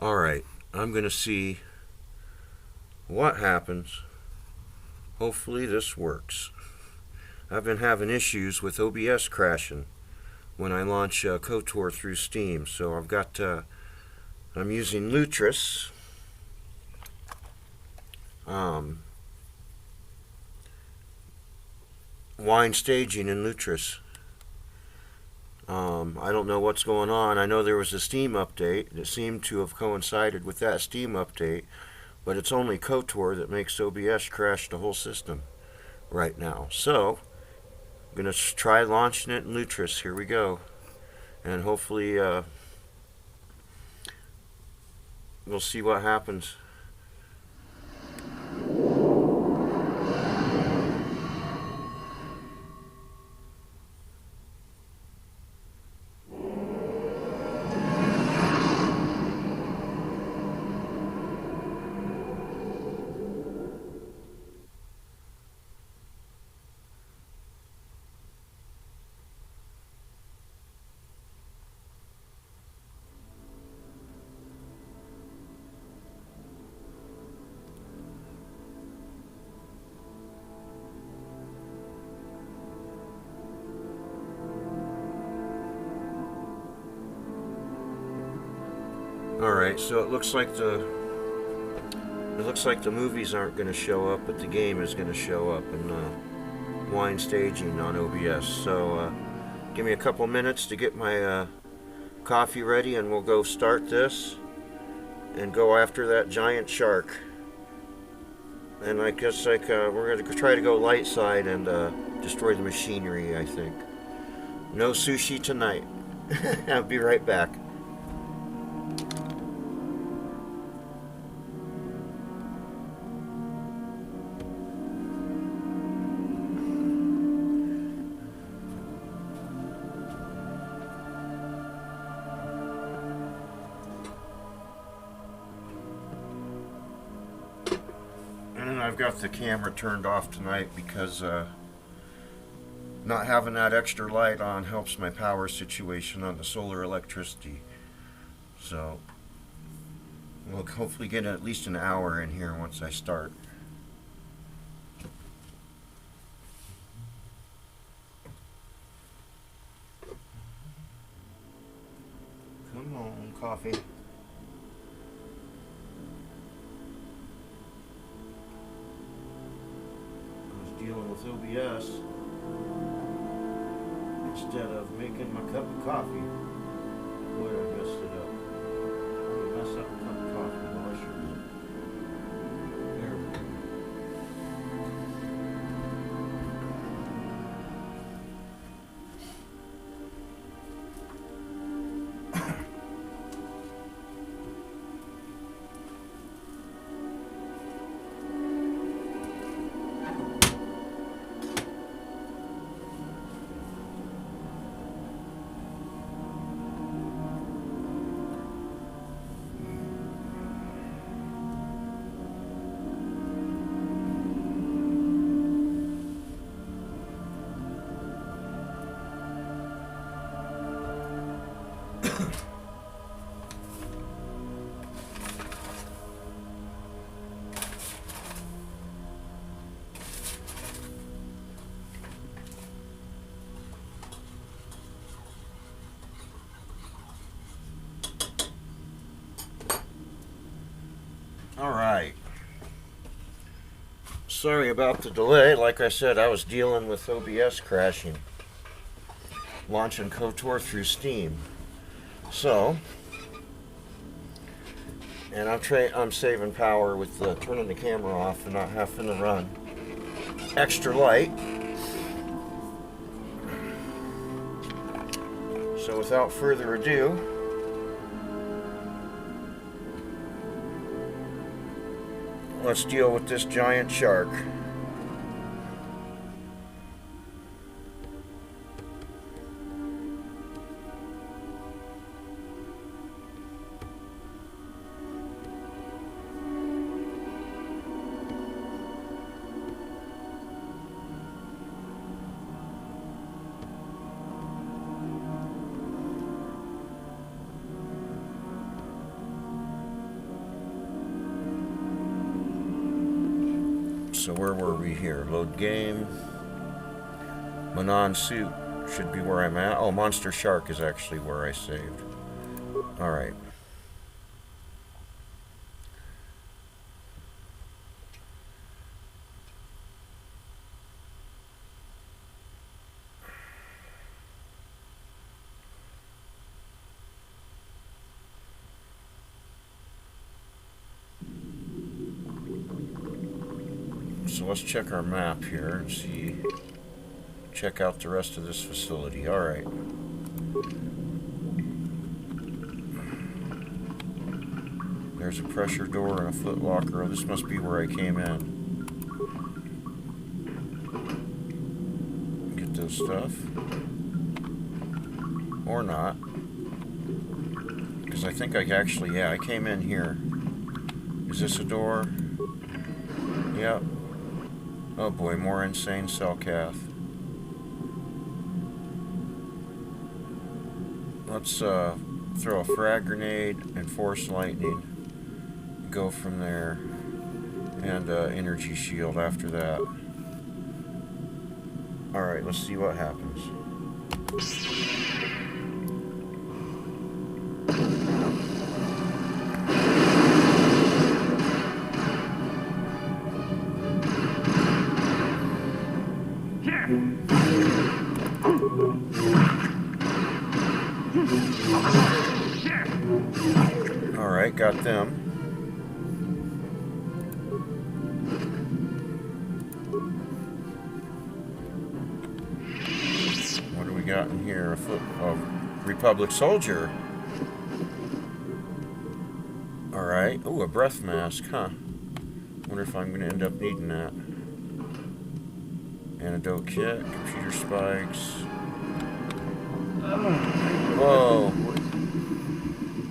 Alright, I'm going to see what happens. Hopefully this works. I've been having issues with OBS crashing when I launch KOTOR through Steam. So I'm using Lutris. Wine staging in Lutris. I don't know what's going on. I know there was a Steam update that seemed to have coincided with that Steam update, but it's only KOTOR that makes OBS crash the whole system right now. So, I'm going to try launching it in Lutris. Here we go. And hopefully, we'll see what happens. Alright, so it looks like the movies aren't going to show up, but the game is going to show up in wine staging on OBS. So give me a couple minutes to get my coffee ready, and we'll go start this and go after that giant shark. And I guess we're going to try to go light side and destroy the machinery, I think. No sushi tonight. I'll be right back. I've got the camera turned off tonight because not having that extra light on helps my power situation on the solar electricity. So we'll hopefully get at least an hour in here once I start. Come on, coffee. Dealing with OBS instead of making my cup of coffee. Boy, I messed it up. I'm gonna mess up a cup of coffee. Well, I sure did. There we go. Alright. Sorry about the delay. Like I said, I was dealing with OBS crashing. Launching KOTOR through Steam. So, and I'm saving power with turning the camera off and not having to run extra light. So without further ado, let's deal with this giant shark. So where were we here? Load game. Manon suit should be where I'm at. Oh, Monster Shark is actually where I saved. Alright. So let's check our map here and see, check out the rest of this facility. Alright. There's a pressure door and a foot locker. Oh, this must be where I came in. Get those stuff. Or not. Because I think I actually, yeah, I came in here. Is this a door? Yep. Oh boy, more insane cell cath. Let's throw a frag grenade and force lightning. Go from there. And energy shield after that. Alright, let's see what happens. Alright, got them. What do we got in here? A Republic soldier. Alright. Ooh, a breath mask, huh? Wonder if I'm going to end up needing that. Antidote kit, computer spikes. Whoa.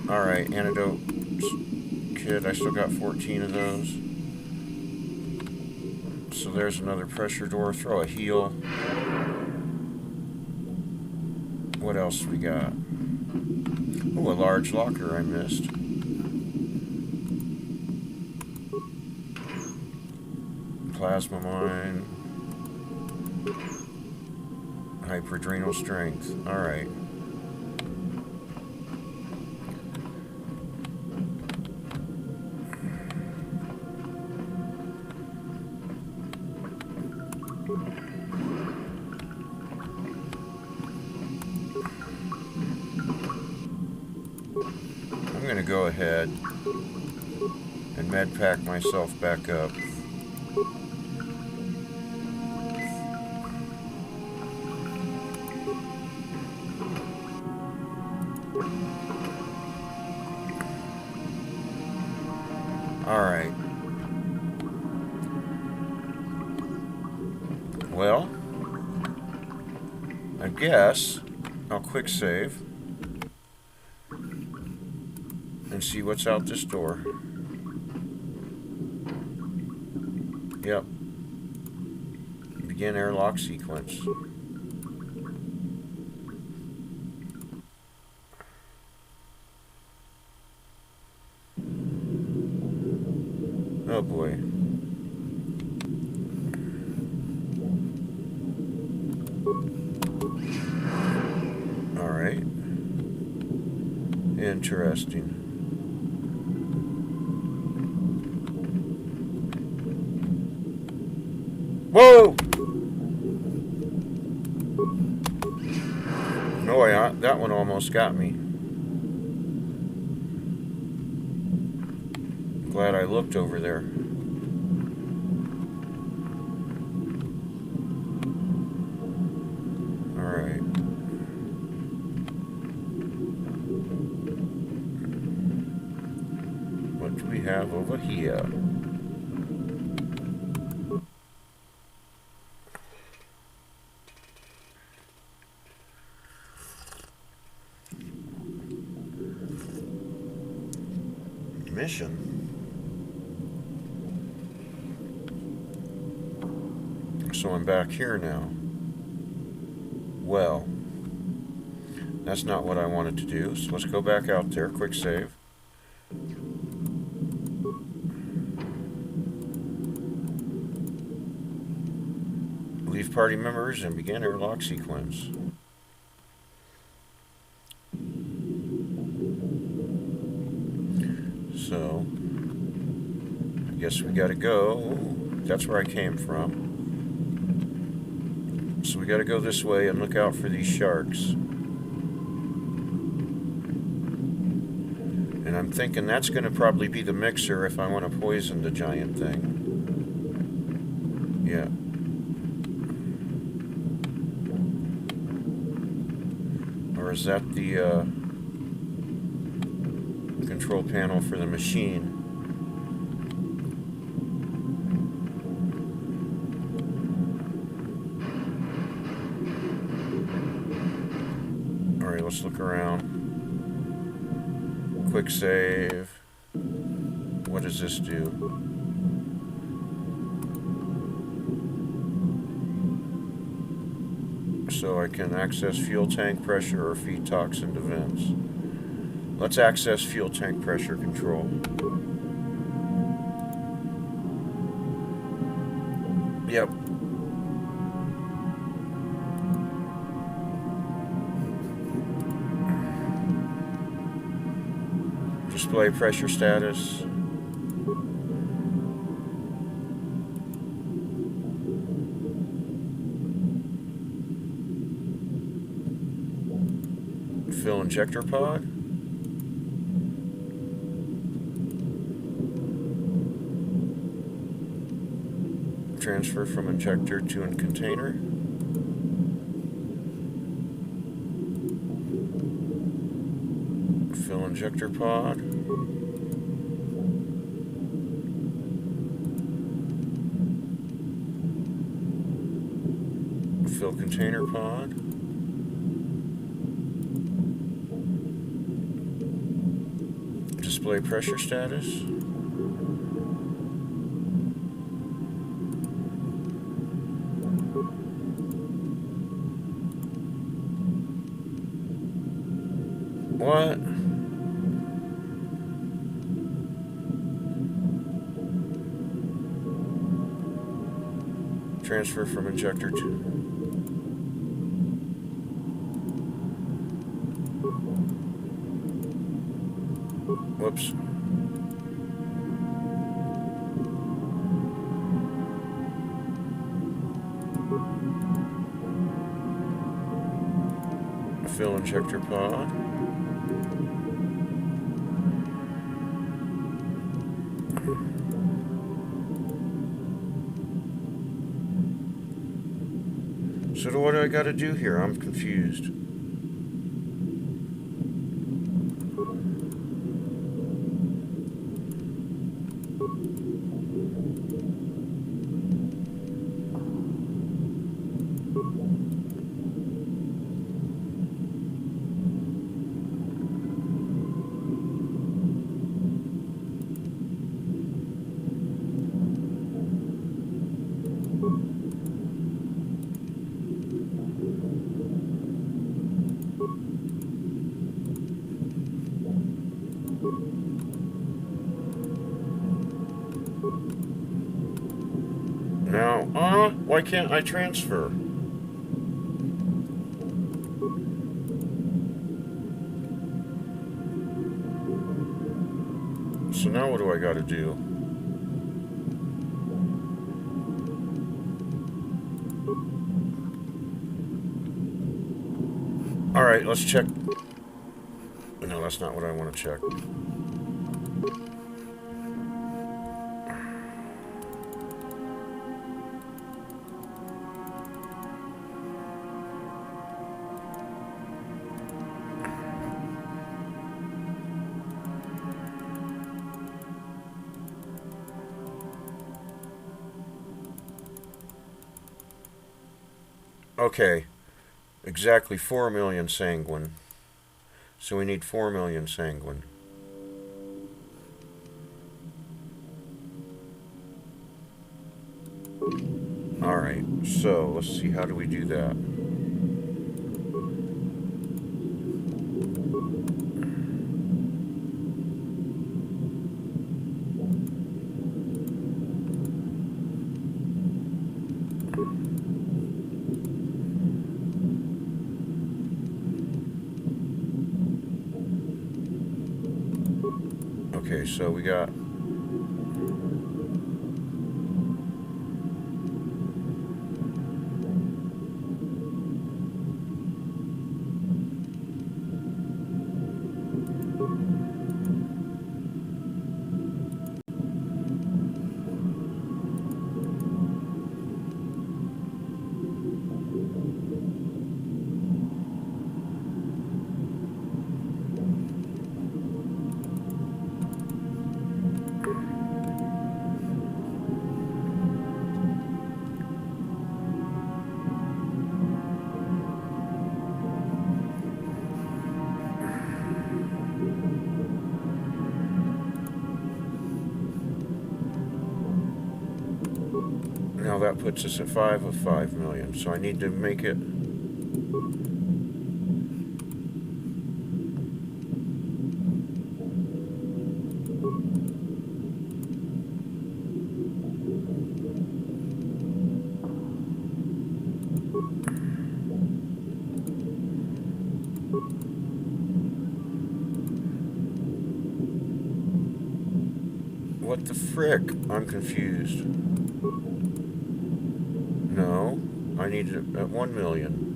Alright, antidote kit. I still got 14 of those. So there's another pressure door. Throw a heal. What else we got? Oh, a large locker I missed. Plasma mine. Hyperadrenal strength. Alright. I'm going to go ahead and med pack myself back up. Alright. Well, I guess I'll quick save and see what's out this door. Yep. Begin airlock sequence. Oh boy. Alright. Interesting. Whoa! No, that one almost got me. Glad I looked over there. Alright. What do we have over here? Mission. So I'm back here now. Well, that's not what I wanted to do, so let's go back out there, quick save. Remove party members and begin airlock sequence. So, I guess we gotta go. That's where I came from. So we gotta go this way and look out for these sharks. And I'm thinking that's gonna probably be the mixer if I want to poison the giant thing. Yeah. Or is that the control panel for the machine? Alright, let's look around. Quick save. What does this do? So I can access fuel tank pressure or feed toxin to vents. Let's access fuel tank pressure control. Yep. Display pressure status. Fill injector pod. Transfer from injector to a container. Fill injector pod. Fill container pod. Display pressure status. What? Transfer from injector to... Whoops. Fill injector pod. So what do I got to do here? I'm confused. Now, why can't I transfer? So now what do I got to do? All right, let's check. No, that's not what I want to check. Okay, exactly 4 million sanguine. So we need 4 million sanguine. Alright, so let's see, how do we do that? Okay, so we got... Now that puts us at 5 of 5 million. So I need to make it... What the frick? I'm confused. No, I need it at 1 million.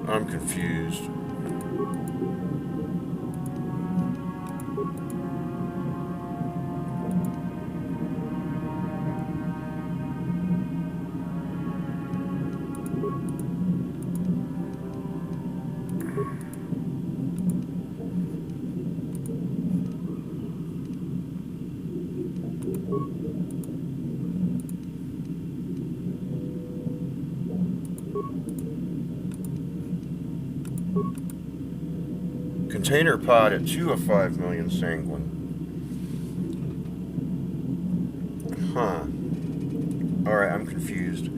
I'm confused. Container pod at 2 of 5 million sanguine. Huh. Alright, I'm confused.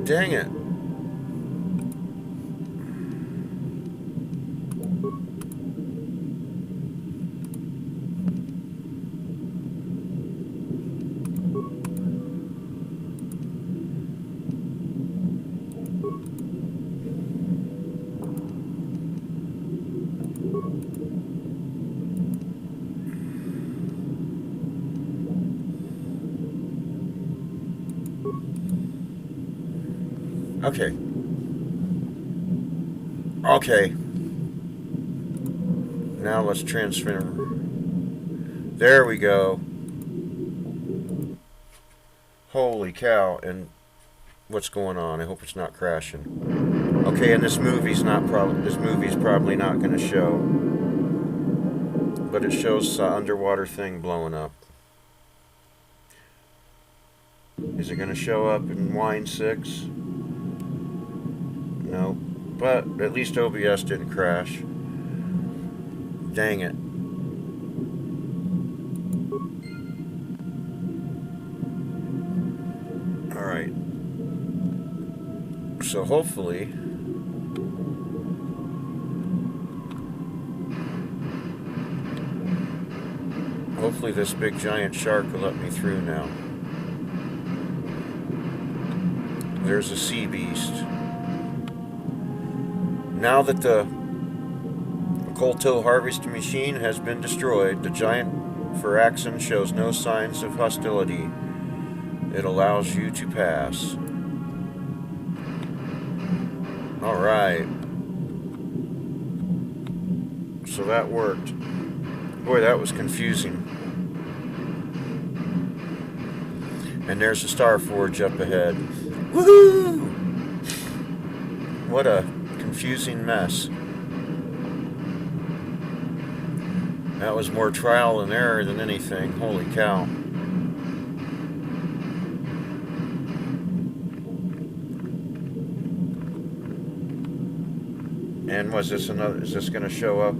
Dang it. Okay. Okay. Now let's transfer. There we go. Holy cow. And what's going on? I hope it's not crashing. Okay, and this movie's probably not going to show. But it shows underwater thing blowing up. Is it going to show up in Wine 6? No. But at least OBS didn't crash. Dang it. So hopefully this big giant shark will let me through now. There's a sea beast. Now that the KOTOR harvesting machine has been destroyed, the giant Firaxin shows no signs of hostility. It allows you to pass. Alright. So that worked. Boy, that was confusing. And there's a Star Forge up ahead. Woohoo! What a confusing mess. That was more trial and error than anything. Holy cow. And is this going to show up?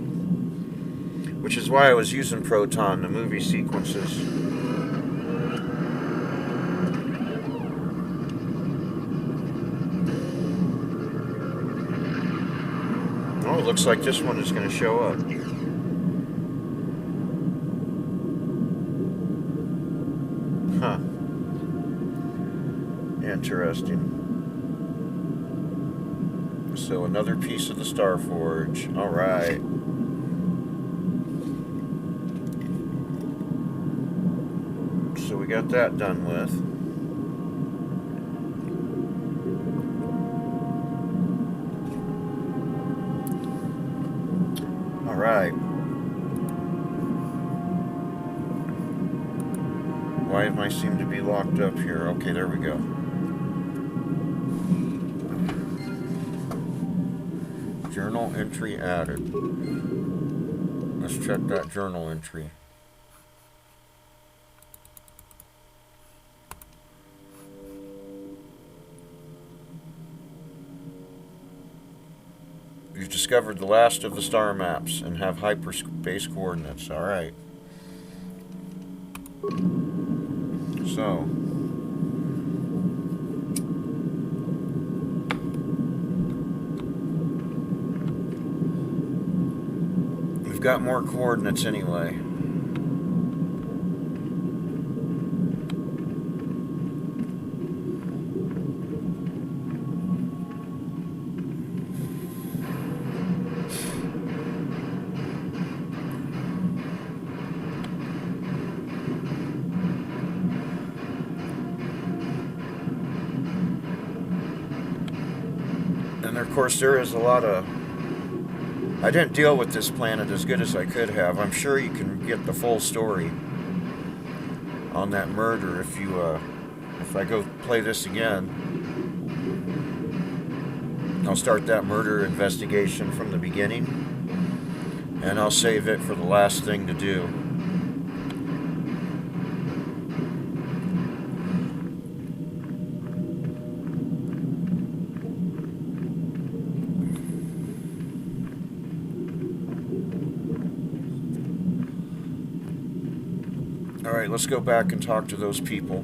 Which is why I was using Proton, the movie sequences. Oh, it looks like this one is going to show up. Huh. Interesting. So another piece of the Star Forge. Alright. So we got that done with. Alright. Why am I seem to be locked up here? Okay, there we go. Journal entry added. Let's check that journal entry. You've discovered the last of the star maps and have hyperspace coordinates. Alright. So. We've got more coordinates anyway. And of course there is a lot of... I didn't deal with this planet as good as I could have. I'm sure you can get the full story on that murder if you, if I go play this again. I'll start that murder investigation from the beginning, and I'll save it for the last thing to do. Alright, let's go back and talk to those people.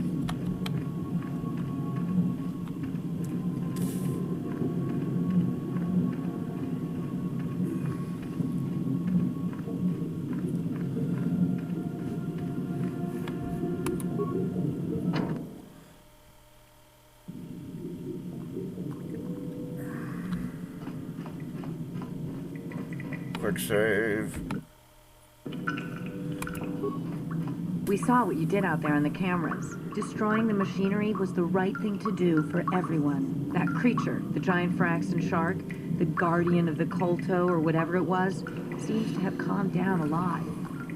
Quick save. We saw what you did out there on the cameras. Destroying the machinery was the right thing to do for everyone. That creature, the giant Firaxin shark, the guardian of the KOTOR or whatever it was, seems to have calmed down a lot.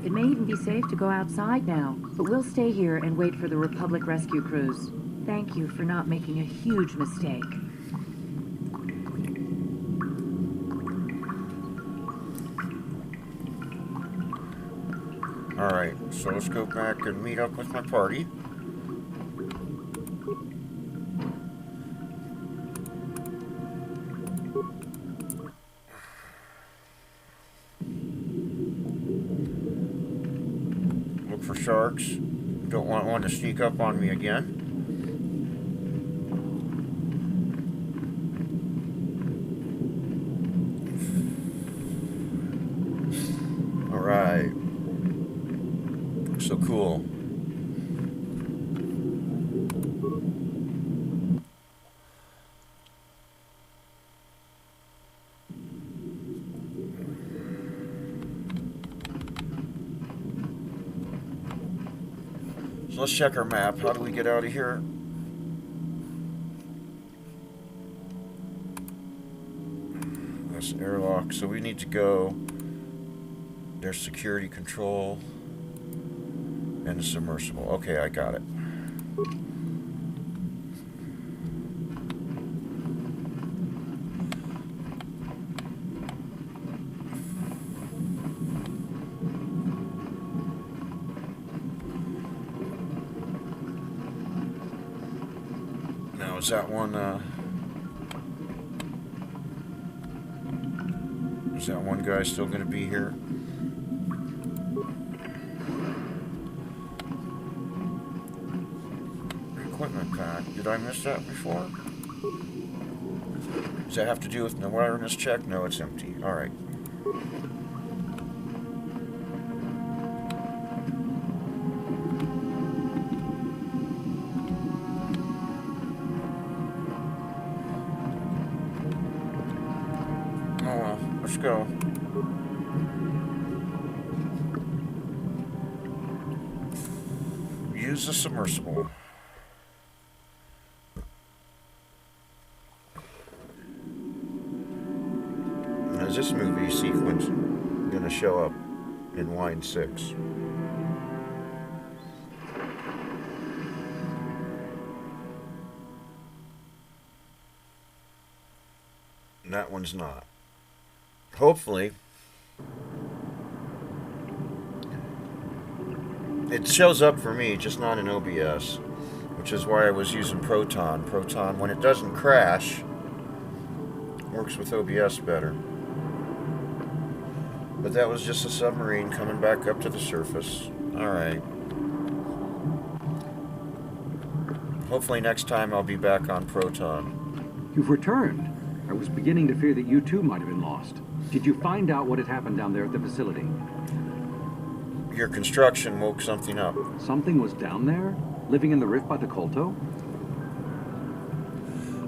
It may even be safe to go outside now, but we'll stay here and wait for the Republic rescue crews. Thank you for not making a huge mistake. Alright, so let's go back and meet up with my party. Look for sharks. Don't want one to sneak up on me again. Alright. So cool. So let's check our map. How do we get out of here? That's an airlock. So we need to go. There's security control. And a submersible. Okay, I got it. Now, is that one, is that one guy still going to be here? Equipment pack. Did I miss that before? Does that have to do with an awareness check? No, it's empty. Alright. Oh well, let's go. Use the submersible. Is this movie sequence gonna show up in line 6? That one's not. Hopefully. It shows up for me, just not in OBS, which is why I was using Proton. Proton, when it doesn't crash, works with OBS better. But that was just a submarine coming back up to the surface. Alright. Hopefully next time I'll be back on Proton. You've returned. I was beginning to fear that you too might have been lost. Did you find out what had happened down there at the facility? Your construction woke something up. Something was down there? Living in the rift by the Kolto?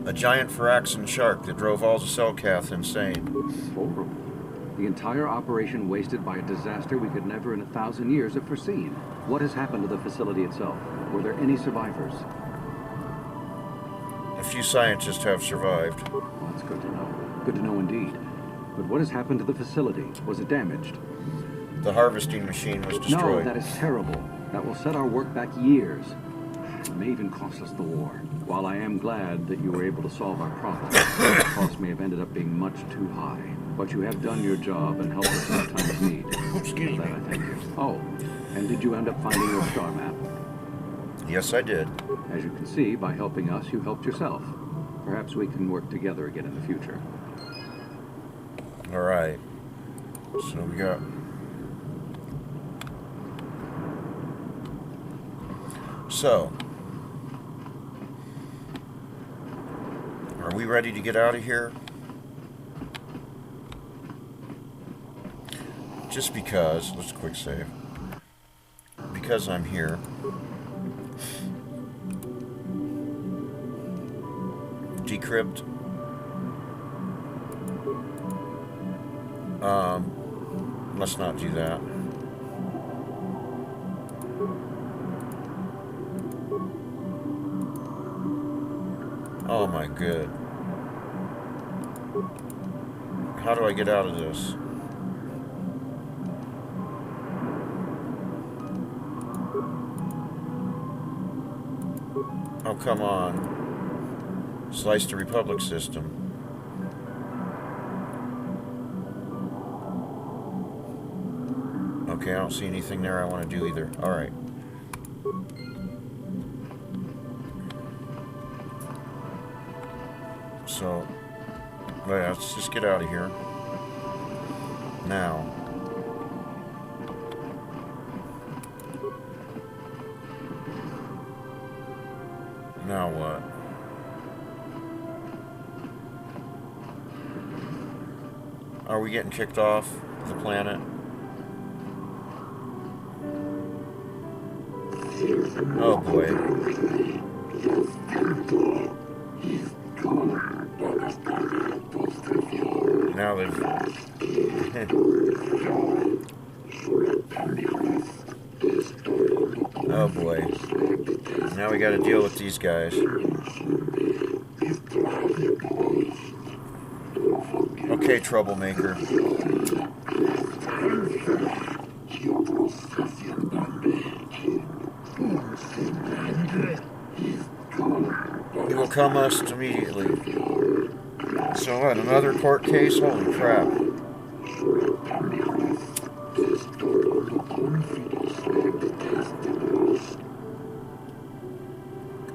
A giant Firaxan shark that drove all the Selkath insane. Horrible. The entire operation wasted by a disaster we could never in 1,000 years have foreseen. What has happened to the facility itself? Were there any survivors? A few scientists have survived. Well, that's good to know. Good to know indeed. But what has happened to the facility? Was it damaged? The harvesting machine was No, destroyed. that is terrible. That will set our work back years. It may even cost us the war. While I am glad that you were able to solve our problem, the cost may have ended up being much too high. But you have done your job and helped us in our time of need. Excuse For that me. I thank you. Oh, and did you end up finding your star map? Yes, I did. As you can see, by helping us, you helped yourself. Perhaps we can work together again in the future. Alright. So we got... So... Are we ready to get out of here? Just because... Let's quick save. Because I'm here... Decrypt. Let's not do that. Oh my good. How do I get out of this? Oh, come on. Slice the Republic system. Okay, I don't see anything there I want to do either. Alright. So, let's just get out of here. Now. Now what? Are we getting kicked off the planet? Oh boy. Now they've... Oh boy. Now we gotta deal with these guys. Okay, troublemaker. He will come us immediately. So what, another court case? Holy crap.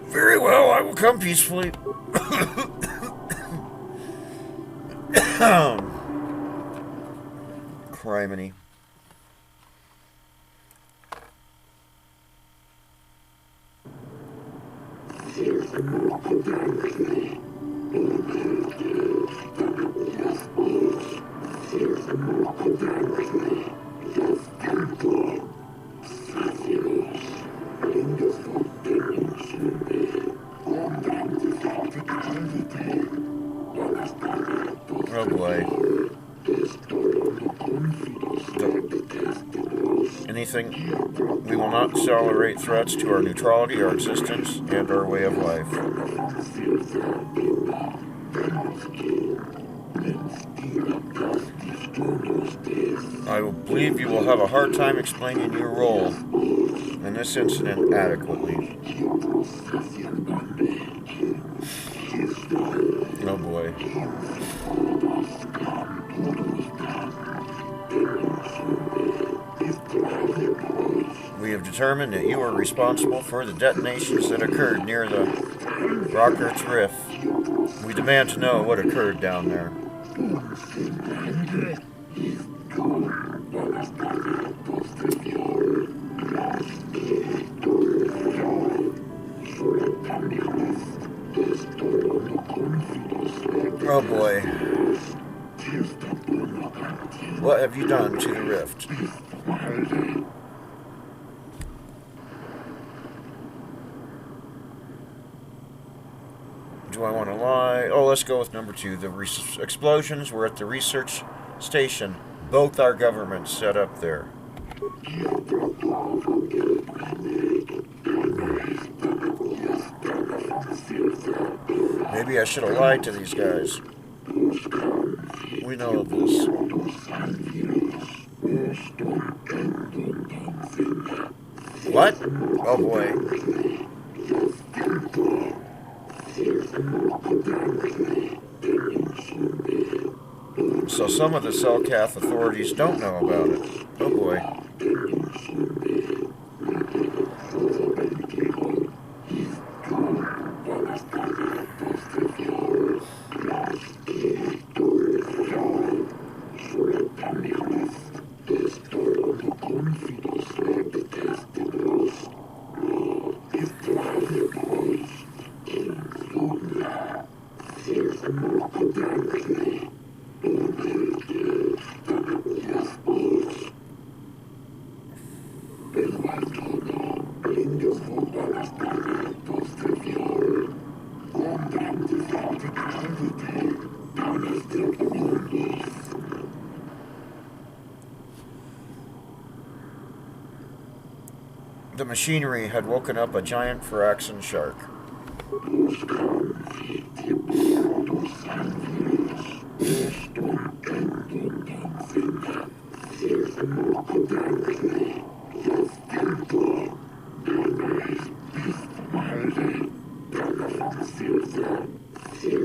Very well, I will come peacefully. Criminy. Oh boy. Anything. We will not tolerate threats to our neutrality, our existence, and our way of life. I believe you will have a hard time explaining your role in this incident adequately. Oh boy. We have determined that you are responsible for the detonations that occurred near the Rocker's Rift. We demand to know what occurred down there. Oh boy. What have you done to the rift? Do I want to lie? Oh, let's go with number 2. The explosions were at the research station. Both our governments set up there. Maybe I should have lied to these guys. We know this. What? Oh boy. So some of the Selkath authorities don't know about it. Oh boy. The machinery had woken up a giant Firaxan shark.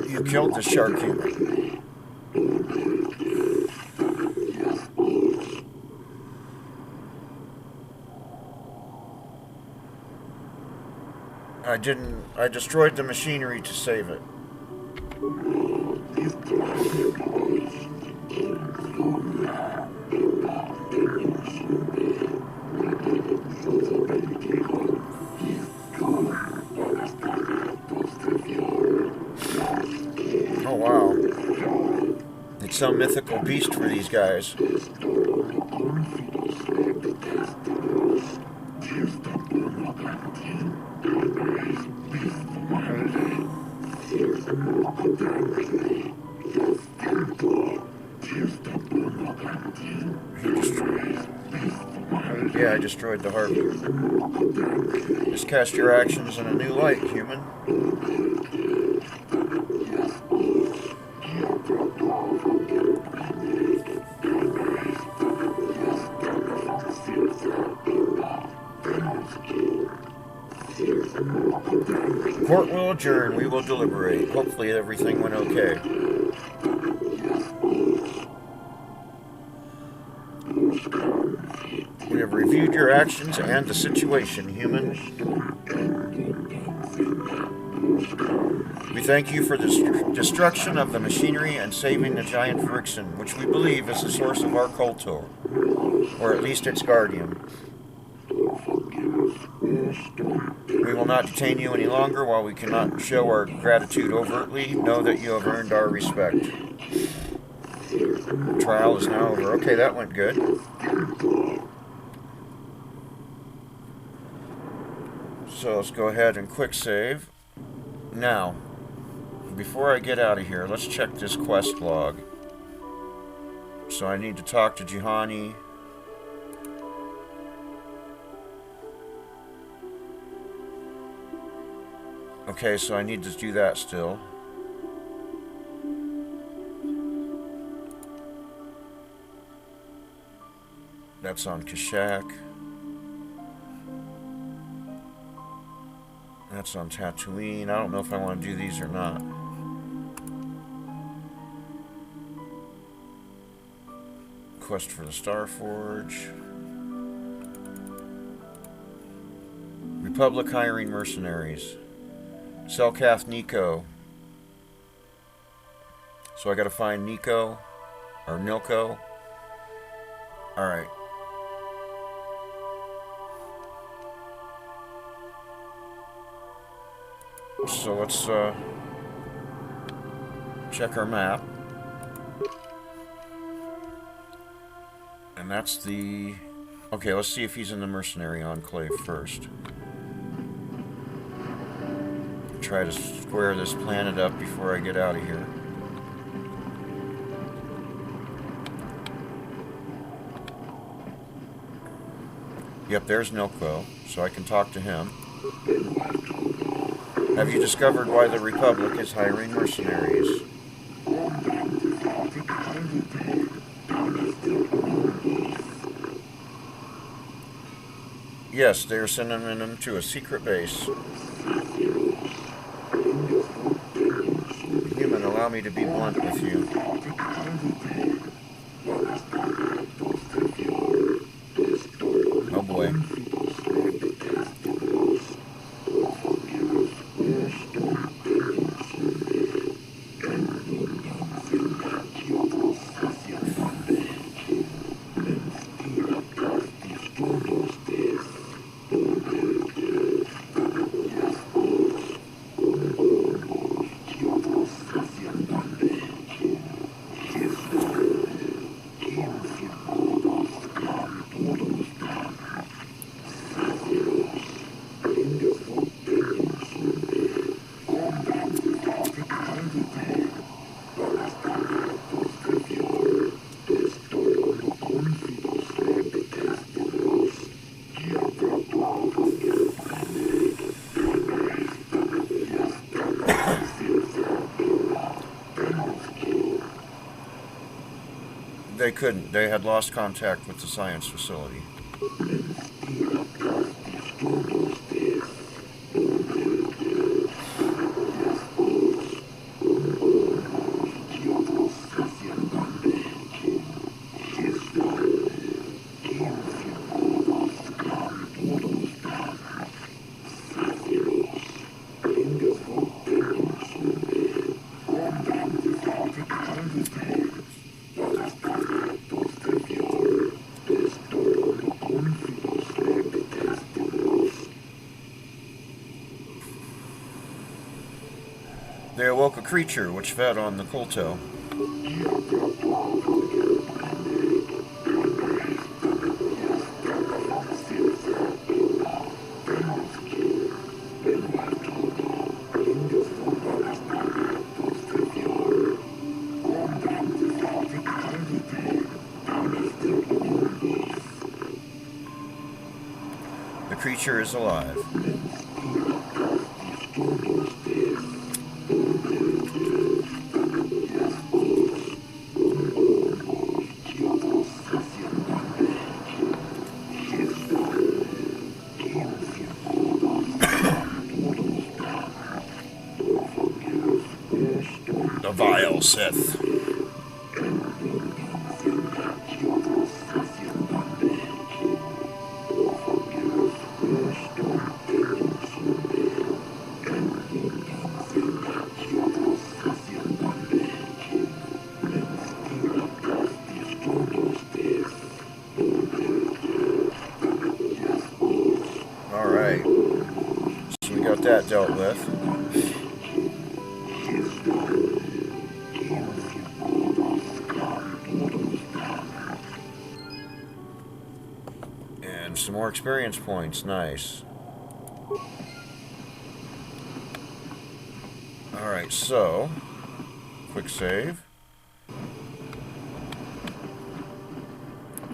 You killed the shark human. I destroyed the machinery to save it. Oh wow. It's some mythical beast for these guys. Yeah, I destroyed the harp. Just cast your actions in a new light, human. Court will adjourn. We will deliberate. Hopefully everything went okay. We have reviewed your actions and the situation, human. We thank you for the destruction of the machinery and saving the giant Friction, which we believe is the source of our KOTOR, or at least its guardian. We will not detain you any longer while we cannot show our gratitude overtly. Know that you have earned our respect. The trial is now over. Okay, that went good. So let's go ahead and quick save. Now, before I get out of here, let's check this quest log. So I need to talk to Juhani. Okay, so I need to do that still. That's on Kashak. That's on Tatooine. I don't know if I want to do these or not. Quest for the Starforge. Republic hiring mercenaries. Selkath Nico. So I gotta find Nico. Or Nilko. Alright. So let's check our map. And that's the... Okay, let's see if he's in the Mercenary Enclave first. Try to square this planet up before I get out of here. Yep, there's Nilko, so I can talk to him. Have you discovered why the Republic is hiring mercenaries? Yes, they are sending them to a secret base. Human, allow me to be blunt with you. Oh boy. They couldn't. They had lost contact with the science facility. They awoke a creature which fed on the Kolto. The creature is alive. The vile Sith. Alright. So we got that dealt with. And some more experience points. Nice. Alright, so quick save.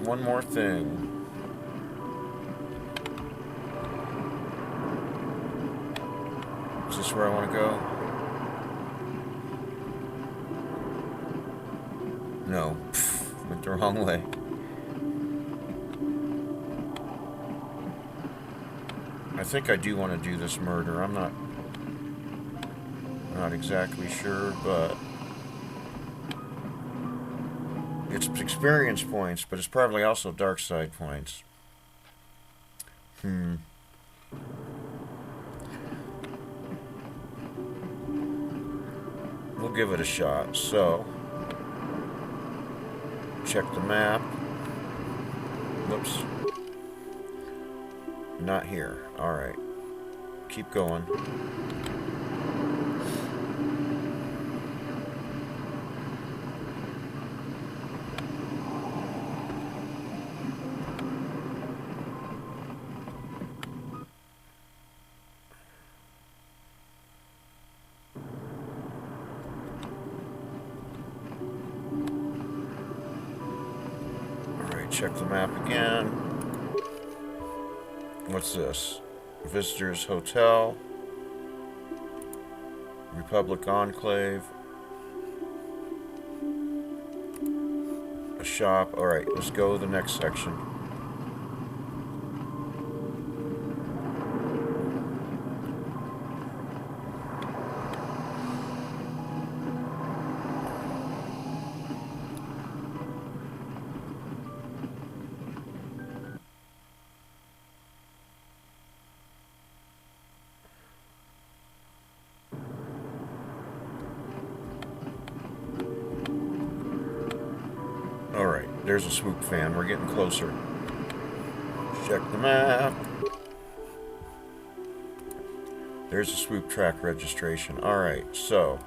One more thing. Is this where I want to go? No. Pfft, went the wrong way. I think I do want to do this murder. I'm not exactly sure, but it's experience points, but it's probably also dark side points. We'll give it a shot. So, check the map. Whoops. Not here. Alright. Keep going. Check the map again. What's this? Visitors Hotel. Republic Enclave. A shop. Alright, let's go to the next section. Alright, there's a swoop fan. We're getting closer. Check the map. There's a swoop track registration. Alright, so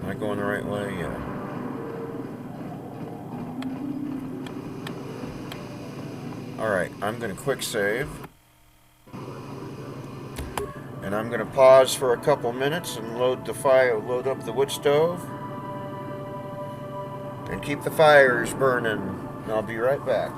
am I going the right way? Yeah. Alright, I'm going to quick save. And I'm going to pause for a couple minutes and load up the wood stove. And keep the fires burning. And I'll be right back.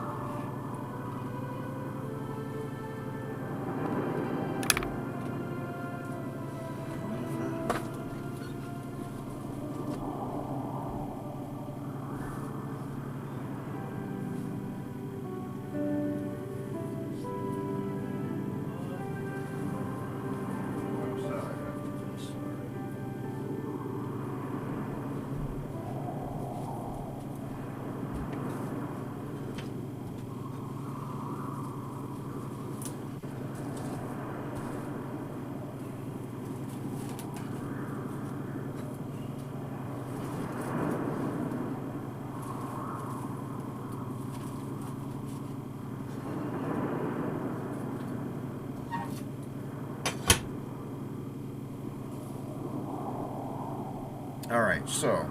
Alright, so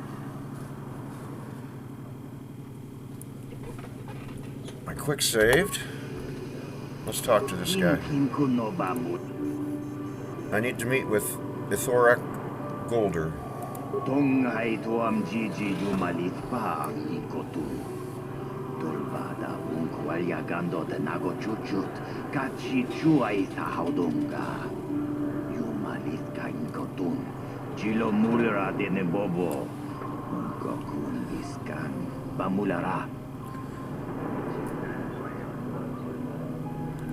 I quick saved. Let's talk to this guy. I need to meet with Ithorak Golder. Tonghai tuam Gigi Yumalit pa ikotu. Tulbada unkwalya gando de nago chuchut. Kachi chuay sa haudunga. Yumalit ka inkotun. Chilo mulera de nebobo. Unkokun iskan. Bamulara.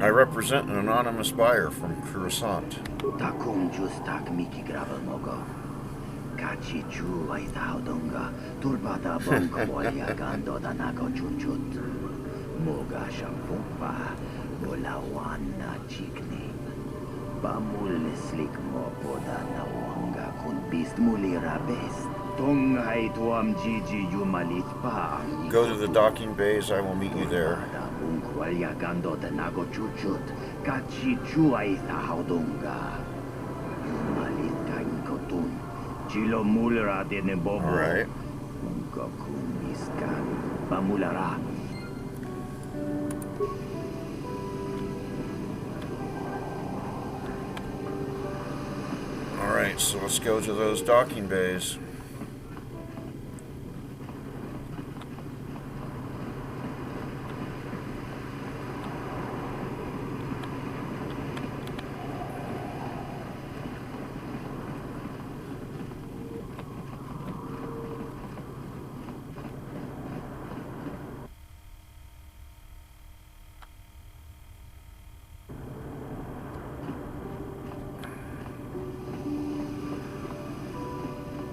I represent an anonymous buyer from Coruscant. Takum justak miki gravel mogo. Kachi chuay sa haudunga. Tulbada bonkwalya gando de nago chuchut. Moga shampumpa. Bolawana chikni. Bamul slik mo poda na wanga kun bist mulira best. Tonghai tuam Gigi Yumalit pa. Go to the docking bays. I will meet you there. Unkwalya gando de nago chuchut. Kachi chuay sa haudunga. Yumalit ka inkotun. Chilo mulira de nebobo. All right. Unkokun iskan. Bamulara. Alright, so let's go to those docking bays.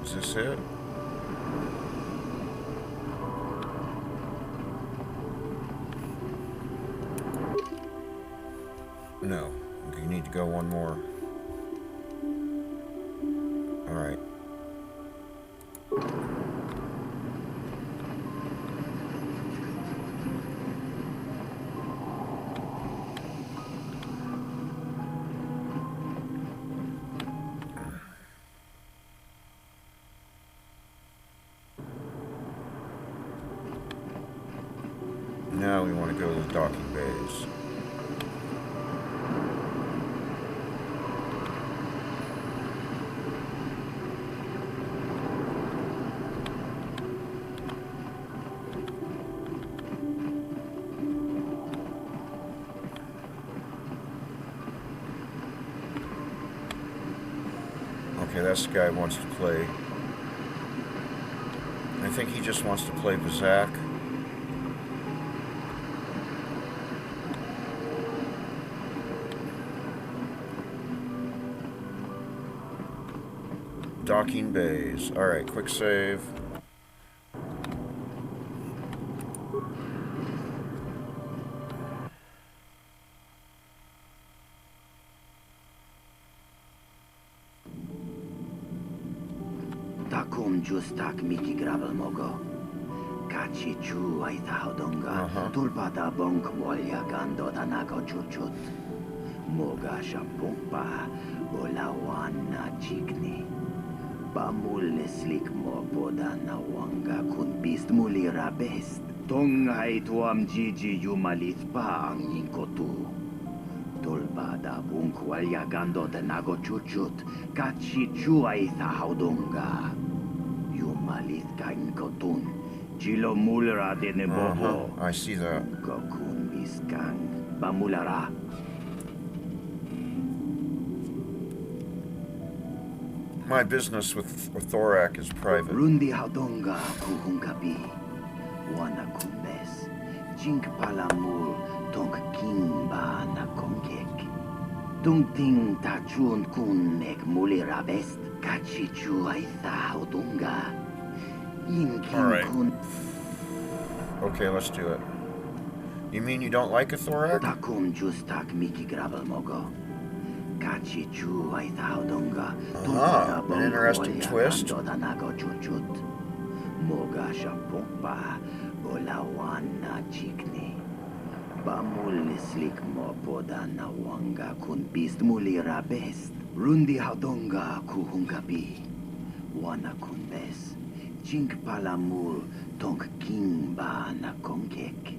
Is this it? No. You need to go one more. Alright. Now we want to go to the docking bays. Okay, that's the guy who wants to play. I think he just wants to play Bazak. Docking bays. Alright, quick save. Takum justak miki gravel mogo. Kachi chuay sa haudunga. Tulbada bonk molya gando da nago chuchut. Moga shampumpa. Bolawana chikni. Bamul slik mo poda na wanga kun bist mulira best. Tonghai tuam Gigi Yumalit pa ang inkotu. Tulbada bunkwalya gando de nago chuchut. Kachi chuay sa haudunga. Yumalit ka inkotun. Chilo mulra de nebobo. I see that. Kokun biskang. Bamulara. My business with Thorak is private. Rundi haudunga kuhungabi. Wana kumbes. Jink palamul tonk kimba na konkek. Tung ting tachun kun ek mulira best. Kachi chuay sa haudunga. All right. Okay, let's do it. You mean you don't like a Thorak? Takum justak miki gravel mogo. Kachi chuay sa haudunga. An interesting twist. Moga shampumpa. Bolawana chikni. Bamul slik mo poda na wanga kun bist mulira best. Rundi haudunga kuhungabi. Wana kun bes. Chink palamul tonk kimba na konkek.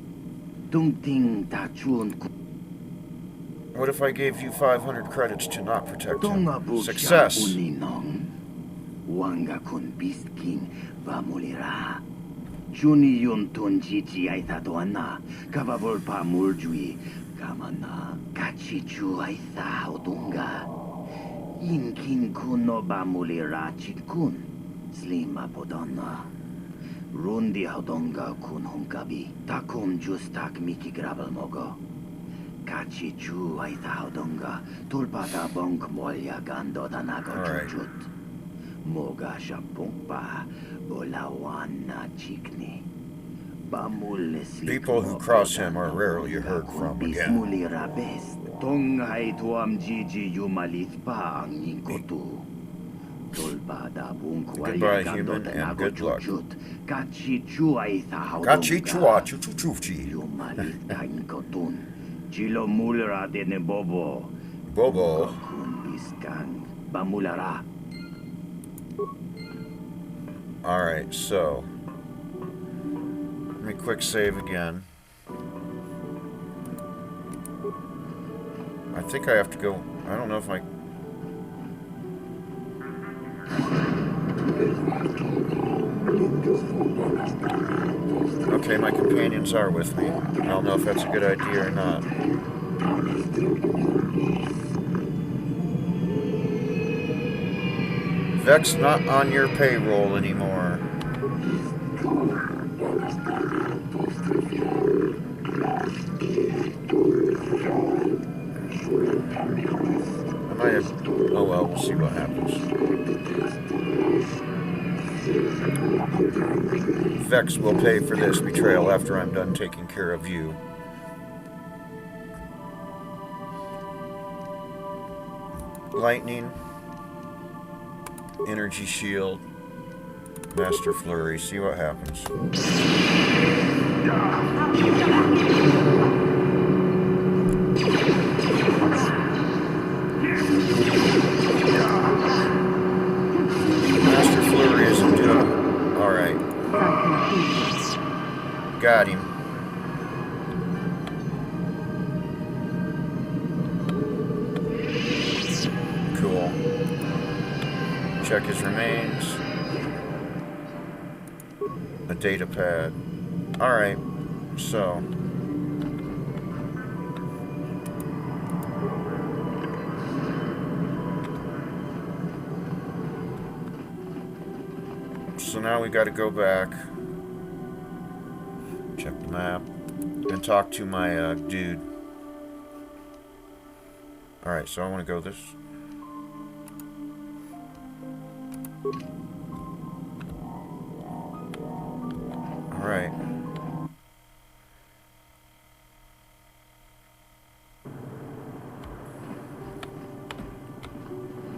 Tung ta chun What if I gave you 500 credits to not protect Tonga him? busha Success! uninong. Wanga kun bisking va mulira. Juni yun tun chichi aita doana. Kavavol pa muljui. Kamana kachi chu aita hodunga. Inkin kuno ba mulira chikun. Slima podonna. Rundi hodonga kun hunkabi. Takum justak miki gravel mogo. Kachi chu aita hodonga. Tulpata bonk molya gando danago Alright. chuchut. Moga shampumpa. Bolawana chikni. People who cross him are rarely heard from again. Tonghai tuam jiji yumalit pa ang ingkotu. Goodbye, human, and good luck. Kachi chua itha Gachi chua chuchuchuchi. Yumalit ka ingkotun. Chilo mulra dene bobo. Bobo. Kun biskang bamulara. Alright, so let me quick save again. I think I have to go. I don't know if I. Okay, my companions are with me. I don't know if that's a good idea or not. Vex not on your payroll anymore. I might have. Oh well, we'll see what happens. Vex will pay for this betrayal after I'm done taking care of you. Lightning. Energy shield. Master flurry. See what happens. Master flurry isn't doing. Alright. Got him. Cool. Check his remains. A data pad. Alright, so. So now we gotta go back. Check the map. And talk to my dude. Alright, so I wanna go this. Alright.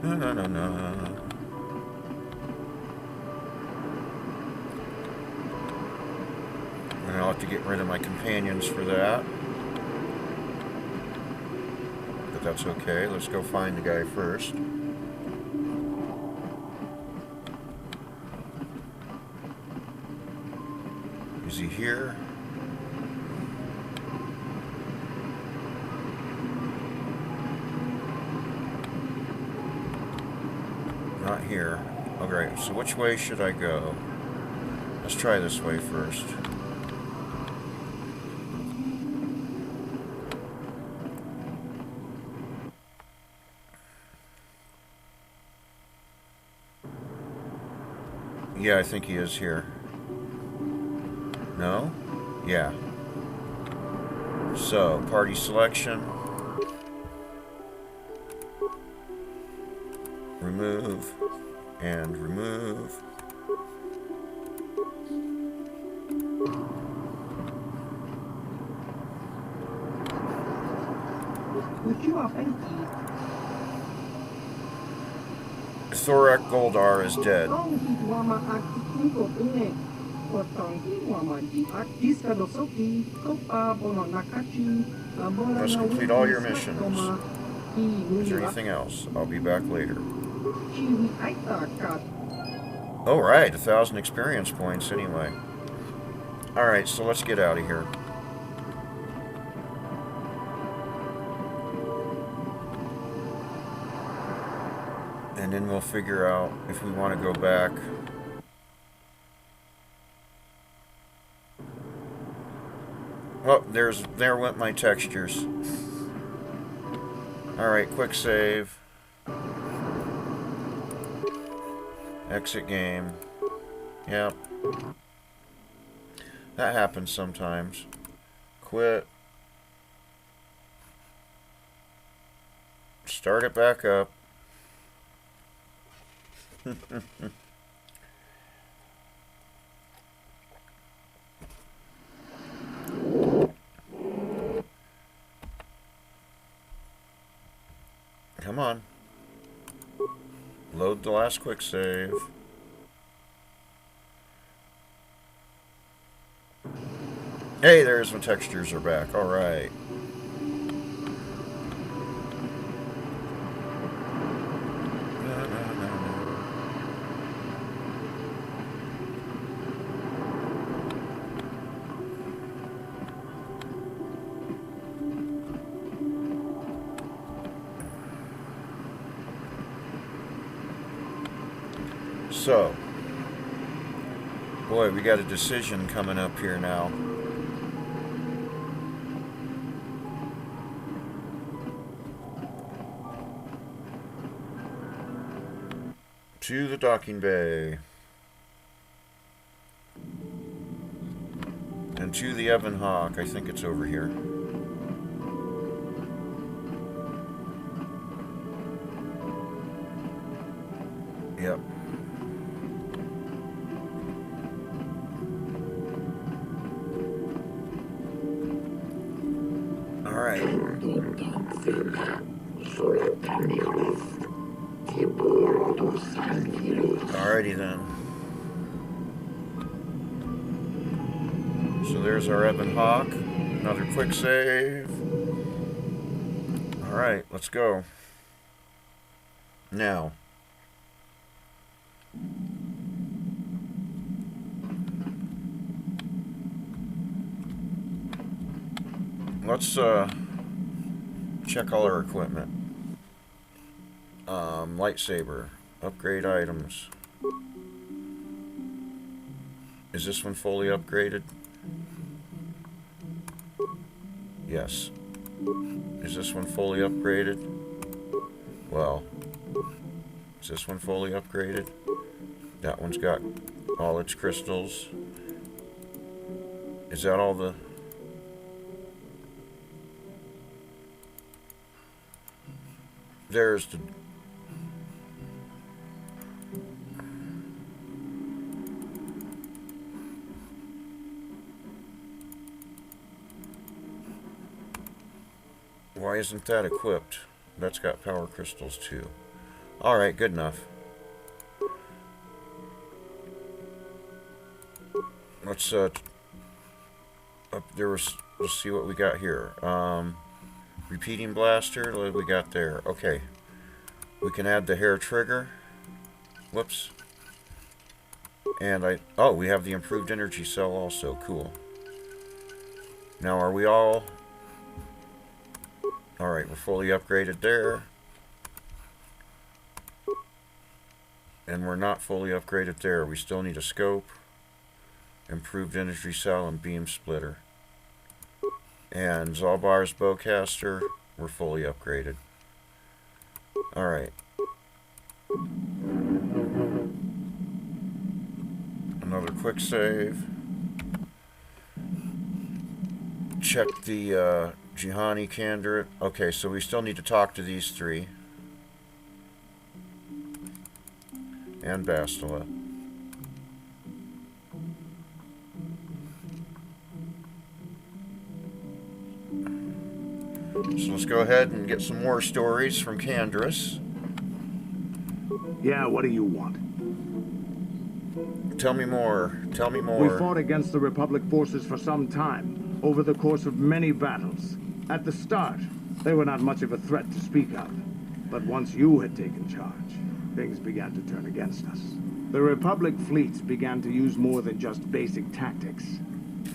No. And I'll have to get rid of my companions for that. But that's okay. Let's go find the guy first. Is he here? Not here. Okay, so which way should I go? Let's try this way first. Yeah, I think he is here. No? Yeah. So, party selection. Remove. And remove. Thorak Goldar is dead. Let's complete all your missions. Is there anything else? I'll be back later. Alright, 1,000 experience points anyway. Alright, so let's get out of here. And then we'll figure out if we want to go back. Oh, there went my textures. Alright, quick save. Exit game. Yep. That happens sometimes. Quit. Start it back up. Come on. Load the last quick save. Hey, there's my textures are back. All right. So, boy, we got a decision coming up here now. To the docking bay. And to the Evan Hawk. I think it's over here. Yep. Alrighty then. So there's our Evan Hawk. Another quick save. Alright, let's go. Now. Let's check all our equipment. Lightsaber. Upgrade items. Is this one fully upgraded? Yes. Is this one fully upgraded? Well, is this one fully upgraded? That one's got all its crystals. Is that all the... There's the... Why isn't that equipped? That's got power crystals too. Alright, good enough. Let's up there, let's see what we got here. Repeating blaster, what we got there? Okay. We can add the hair trigger. Whoops. And we have the improved energy cell also. Cool. Now are we all... Alright, we're fully upgraded there. And we're not fully upgraded there. We still need a scope, improved energy cell, and beam splitter. And Zalbar's bowcaster, we're fully upgraded. Alright. Another quick save. Check the Jihani Candor. Okay, so we still need to talk to these three. And Bastila. So let's go ahead and get some more stories from Candrass. Yeah, what do you want? Tell me more. Tell me more. We fought against the Republic forces for some time, over the course of many battles. At the start, they were not much of a threat to speak of. But once you had taken charge, things began to turn against us. The Republic fleets began to use more than just basic tactics.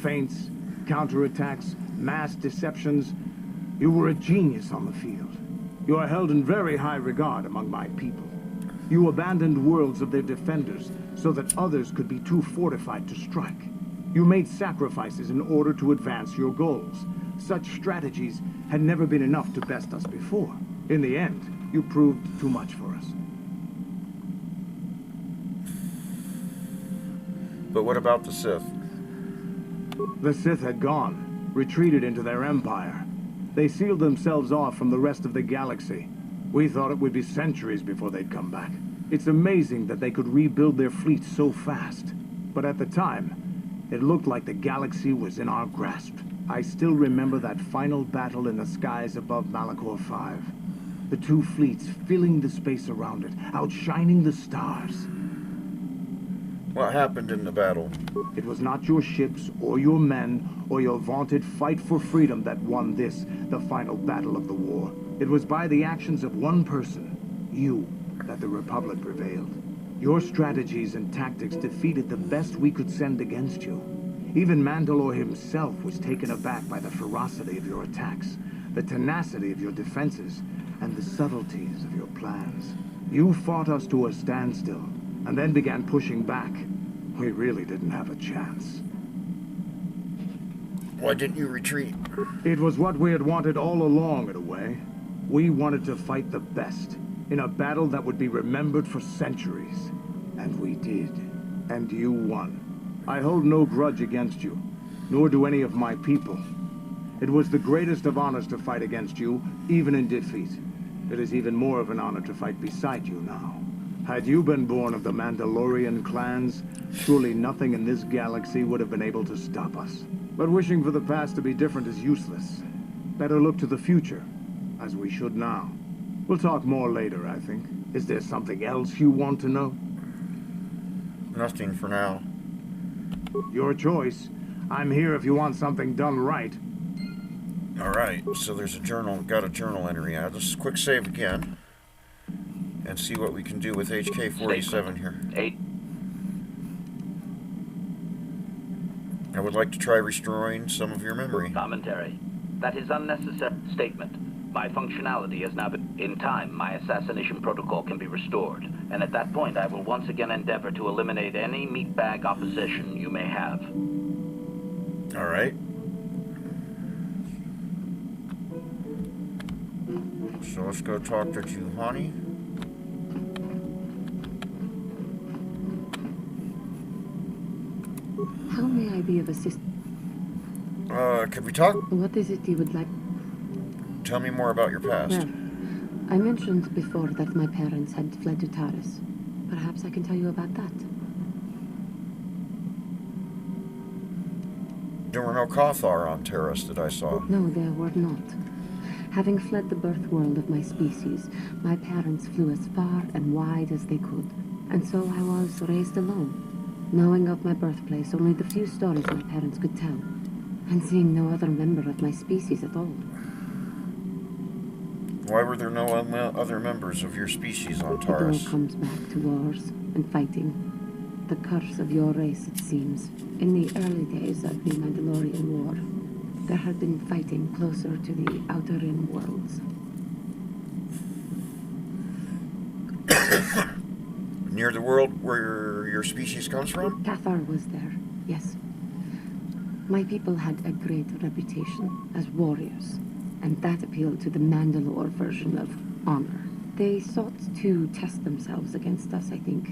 Feints, counterattacks, mass deceptions. You were a genius on the field. You are held in very high regard among my people. You abandoned worlds of their defenders so that others could be too fortified to strike. You made sacrifices in order to advance your goals. Such strategies had never been enough to best us before. In the end, you proved too much for us. But what about the Sith? The Sith had gone, retreated into their empire. They sealed themselves off from the rest of the galaxy. We thought it would be centuries before they'd come back. It's amazing that they could rebuild their fleet so fast. But at the time, it looked like the galaxy was in our grasp. I still remember that final battle in the skies above Malachor 5. The two fleets filling the space around it, outshining the stars. What happened in the battle? It was not your ships, or your men, or your vaunted fight for freedom that won this, the final battle of the war. It was by the actions of one person, you, that the Republic prevailed. Your strategies and tactics defeated the best we could send against you. Even Mandalore himself was taken aback by the ferocity of your attacks, the tenacity of your defenses, and the subtleties of your plans. You fought us to a standstill, and then began pushing back. We really didn't have a chance. Why didn't you retreat? It was what we had wanted all along, in a way. We wanted to fight the best, in a battle that would be remembered for centuries. And we did. And you won. I hold no grudge against you, nor do any of my people. It was the greatest of honors to fight against you, even in defeat. It is even more of an honor to fight beside you now. Had you been born of the Mandalorian clans, surely nothing in this galaxy would have been able to stop us. But wishing for the past to be different is useless. Better look to the future, as we should now. We'll talk more later, I think. Is there something else you want to know? Nothing for now. Your choice. I'm here if you want something done right. Alright, so there's a journal, got a journal entry. I'll just quick save again. And see what we can do with HK-47 here. 8. I would like to try restoring some of your memory. Commentary. That is unnecessary statement. My functionality has now been... In time, my assassination protocol can be restored. And at that point, I will once again endeavor to eliminate any meatbag opposition you may have. Alright. So let's go talk to Juhani. How may I be of assistance? Could we talk? What is it you would like? Tell me more about your past. Well, I mentioned before that my parents had fled to Taris. Perhaps I can tell you about that. There were no Kothar on Taris that I saw. No, there were not. Having fled the birth world of my species, my parents flew as far and wide as they could. And so I was raised alone, knowing of my birthplace only the few stories my parents could tell, and seeing no other member of my species at all. Why were there no other members of your species on It all Taris? comes back to wars and fighting. The curse of your race, it seems. In the early days of the Mandalorian War, there had been fighting closer to the Outer Rim worlds. Near the world where your species comes from? Cathar was there, yes. My people had a great reputation as warriors, and that appealed to the Mandalore version of honor. They sought to test themselves against us, I think.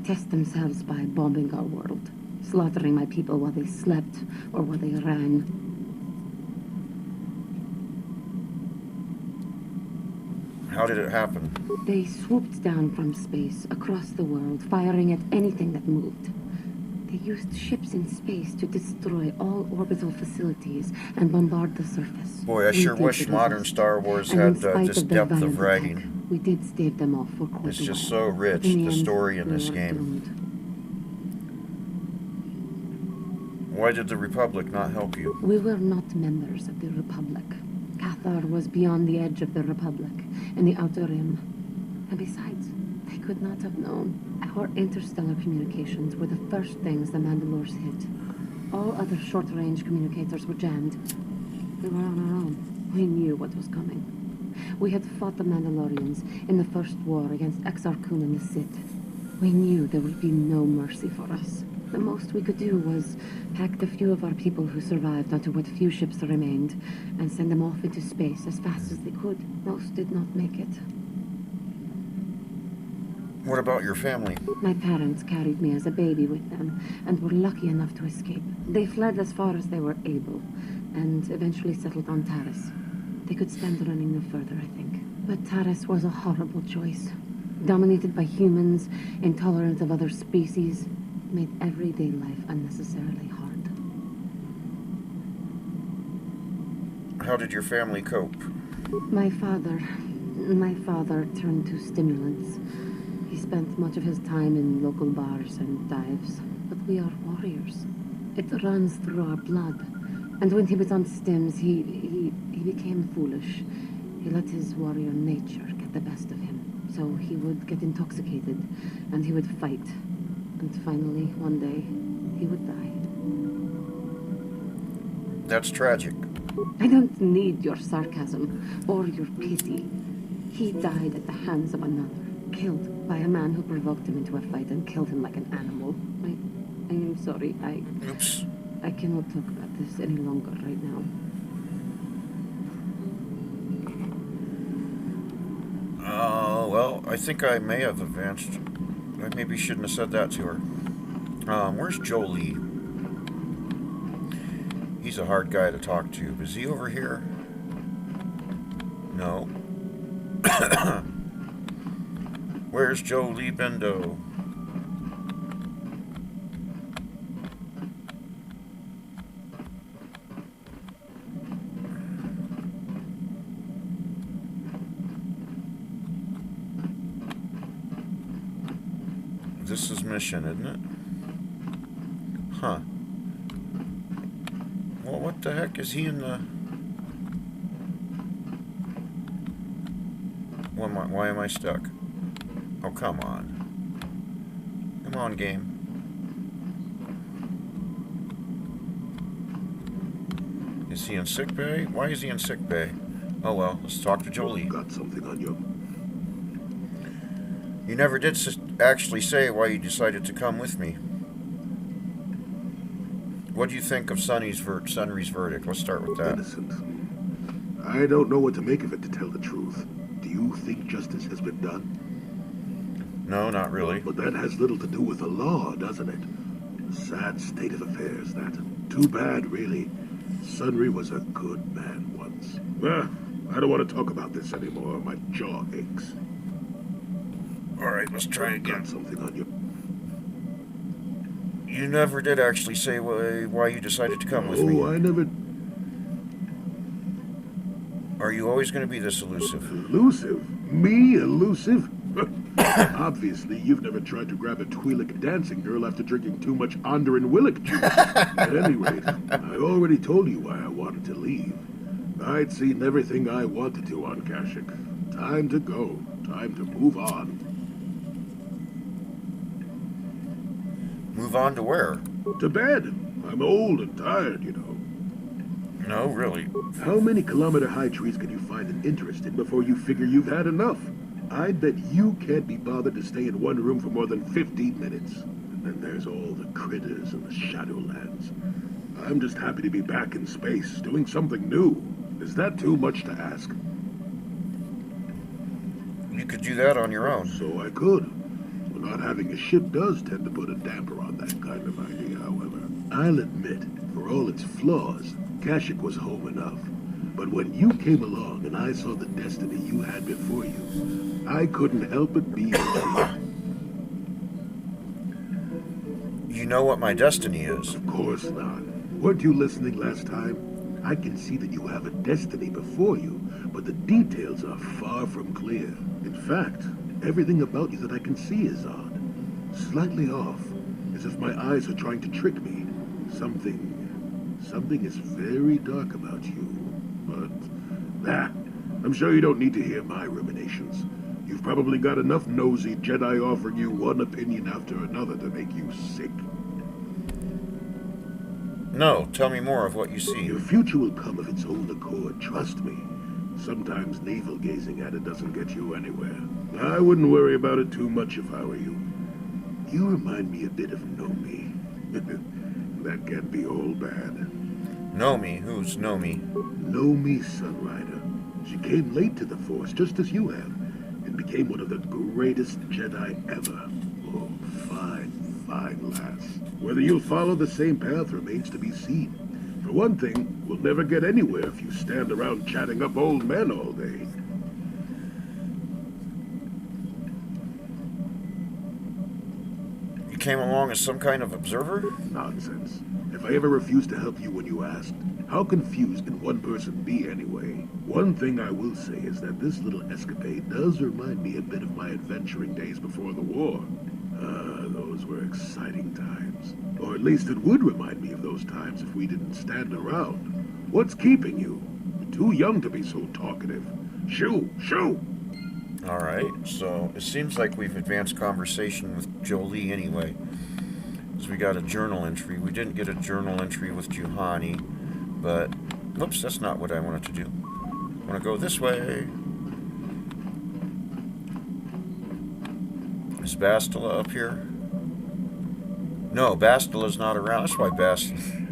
Test themselves by bombing our world, slaughtering my people while they slept or while they ran. How did it happen? They swooped down from space, across the world, firing at anything that moved. They used ships in space to destroy all orbital facilities and bombard the surface. Boy, I sure We wish did modern resist. Star Wars And in had spite this their depth of violent writing. attack, we did stave them off for quite It's a just while. so rich, In the end, story in we this were game. doomed. Why did the Republic not help you? We were not members of the Republic. Cathar was beyond the edge of the Republic, in the Outer Rim. And besides, they could not have known. Our interstellar communications were the first things the Mandalores hit. All other short-range communicators were jammed. We were on our own. We knew what was coming. We had fought the Mandalorians in the first war against Exar Kun and the Sith. We knew there would be no mercy for us. The most we could do was pack the few of our people who survived onto what few ships remained and send them off into space as fast as they could. Most did not make it. What about your family? My parents carried me as a baby with them and were lucky enough to escape. They fled as far as they were able and eventually settled on Taris. They could stand running no further, I think. But Taris was a horrible choice. Dominated by humans, intolerant of other species, made everyday life unnecessarily hard. How did your family cope? My father turned to stimulants. He spent much of his time in local bars and dives. But we are warriors. It runs through our blood. And when he was on stims, he became foolish. He let his warrior nature get the best of him. So he would get intoxicated, and he would fight. And finally, one day, he would die. That's tragic. I don't need your sarcasm or your pity. He died at the hands of another, killed by a man who provoked him into a fight and killed him like an animal. I am sorry. Oops. I cannot talk about this any longer right now. Well, I think I may have advanced. I maybe shouldn't have said that to her. Where's Jolie? He's a hard guy to talk to. Is he over here? No. Where's Jolie Bendo? This is mission, isn't it? Huh. Well, what the heck is he in the... Why am I stuck? Oh, come on. Come on, game. Is he in sick bay? Why is he in sick bay? Oh well, let's talk to Jolie. Got something on you. You never did actually say why you decided to come with me. What do you think of Sunry's verdict? Let's start with that. Innocent. I don't know what to make of it, to tell the truth. Do you think justice has been done? No, not really. But that has little to do with the law, doesn't it? Sad state of affairs, that. Too bad, really. Sunry was a good man once. I don't want to talk about this anymore. My jaw aches. Alright, let's try again. Got something on you. You never did actually say why you decided to come with me. Oh, I never... Are you always going to be this elusive? Elusive? Me elusive? Obviously, you've never tried to grab a Twi'lek dancing girl after drinking too much Onderin Willick juice. At any rate, I already told you why I wanted to leave. I'd seen everything I wanted to on Kashyyyk. Time to go. Time to move on. Move on to where? To bed. I'm old and tired, you know. No, really. How many kilometer-high trees can you find an interest in before you figure you've had enough? I bet you can't be bothered to stay in one room for more than 15 minutes. And then there's all the critters and the Shadowlands. I'm just happy to be back in space, doing something new. Is that too much to ask? You could do that on your own. So I could. But not having a ship does tend to put a damper on that kind of idea, however. I'll admit, for all its flaws, Kashyyyk was home enough. But when you came along and I saw the destiny you had before you, I couldn't help but be intrigued. You know what my destiny is. Of course not. Weren't you listening last time? I can see that you have a destiny before you, but the details are far from clear. In fact, everything about you that I can see is odd. Slightly off, as if my eyes are trying to trick me. Something is very dark about you. But, I'm sure you don't need to hear my ruminations. You've probably got enough nosy Jedi offering you one opinion after another to make you sick. No, tell me more of what you see. Your future will come of its own accord, trust me. Sometimes navel gazing at it doesn't get you anywhere. I wouldn't worry about it too much if I were you. You remind me a bit of Nomi. That can't be all bad. Nomi? Who's Nomi? Nomi Sunrider. She came late to the Force, just as you have, and became one of the greatest Jedi ever. Oh, fine, fine lass. Whether you'll follow the same path remains to be seen. For one thing, we'll never get anywhere if you stand around chatting up old men all day. You came along as some kind of observer? Nonsense. If I ever refused to help you when you asked, how confused can one person be anyway? One thing I will say is that this little escapade does remind me a bit of my adventuring days before the war. Those were exciting times. Or at least it would remind me of those times if we didn't stand around. What's keeping you? You're too young to be so talkative. Shoo! Shoo! Alright, so it seems like we've advanced conversation with Jolie anyway. Because we got a journal entry. We didn't get a journal entry with Juhani, but... Whoops, that's not what I wanted to do. I want to go this way. Is Bastila up here? No, Bastila's not around. That's why Bastila...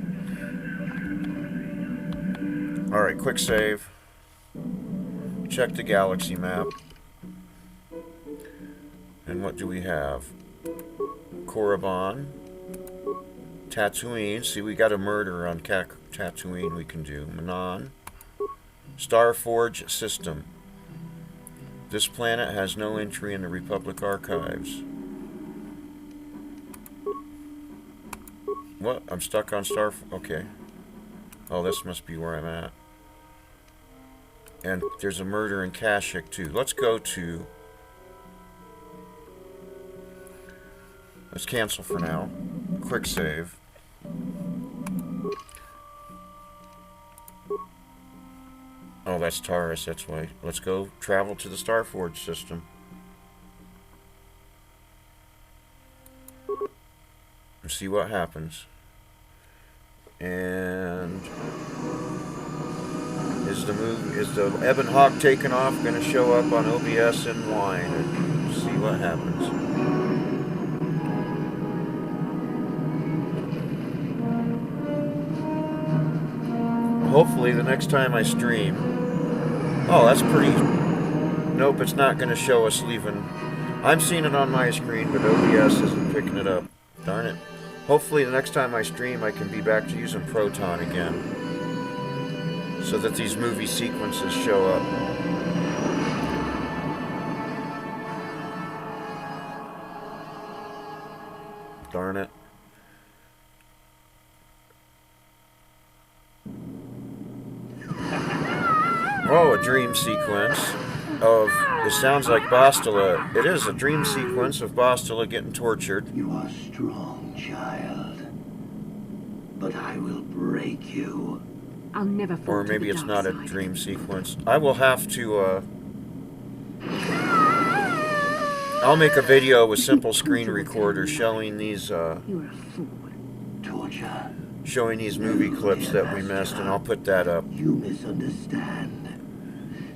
Alright, quick save. Check the galaxy map. And what do we have? Korriban. Tatooine. See, we got a murder on Tatooine we can do. Manon. Starforge system. This planet has no entry in the Republic archives. What? I'm stuck on Okay. Oh, this must be where I'm at. And there's a murder in Kashyyyk, too. Let's go to... Let's cancel for now. Quick save. Oh, that's Taurus, that's why. Let's go travel to the Starforge system. And see what happens. And is the Ebon Hawk taken off gonna show up on OBS and Wine and see what happens. Hopefully the next time I stream... Oh, that's pretty... Nope, it's not going to show us leaving. I'm seeing it on my screen, but OBS isn't picking it up. Darn it. Hopefully the next time I stream I can be back to using Proton again. So that these movie sequences show up. Darn it. Oh, a dream sequence of, it sounds like Bastila. It is a dream sequence of Bastila getting tortured. You are strong, child. But I will break you. I'll never fall Or to maybe the it's dark not a side. dream sequence. I will have to, I'll make a video with simple screen recorder showing these, You are a fool. Torture. showing these movie clips that we missed, and I'll put that up. You misunderstand.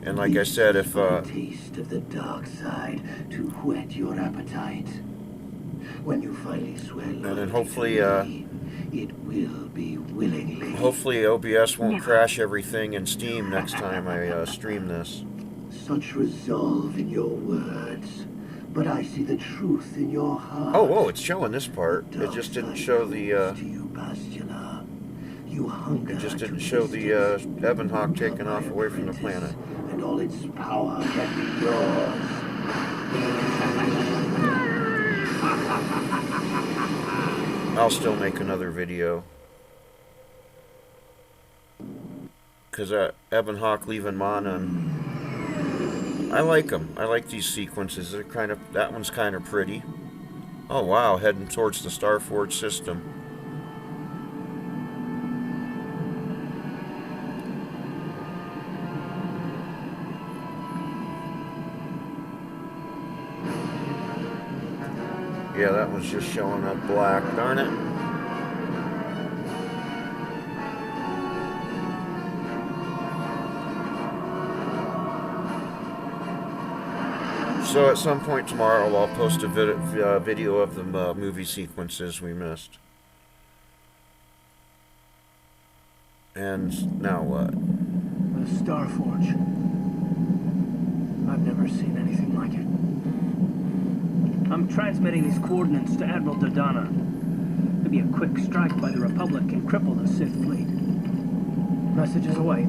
And like I said, if, A taste of the dark side to whet your appetite. When you finally swear and then loyalty hopefully, to me, it will be willingly. hopefully OBS won't crash everything in Steam next time I stream this. Such resolve in your words, but I see the truth in your heart. Oh, whoa, it's showing this part. It Dark just didn't side show calls the, to you, Bastila. You hunger it just to didn't show the, distance Ebon Hawk until taking my off away from the apprentice planet. And all its power can be yours. I'll still make another video. Because Ebon Hawk leaving Mana, and I like them. I like these sequences. They're kind of, that one's kind of pretty. Oh wow, heading towards the Starforge system. Yeah, that one's just showing up black. Darn it. So at some point tomorrow, I'll post a video of the movie sequences we missed. And now what? The Starforge. I've never seen anything like it. I'm transmitting these coordinates to Admiral Dodonna. Maybe a quick strike by the Republic can cripple the Sith fleet. Message is away.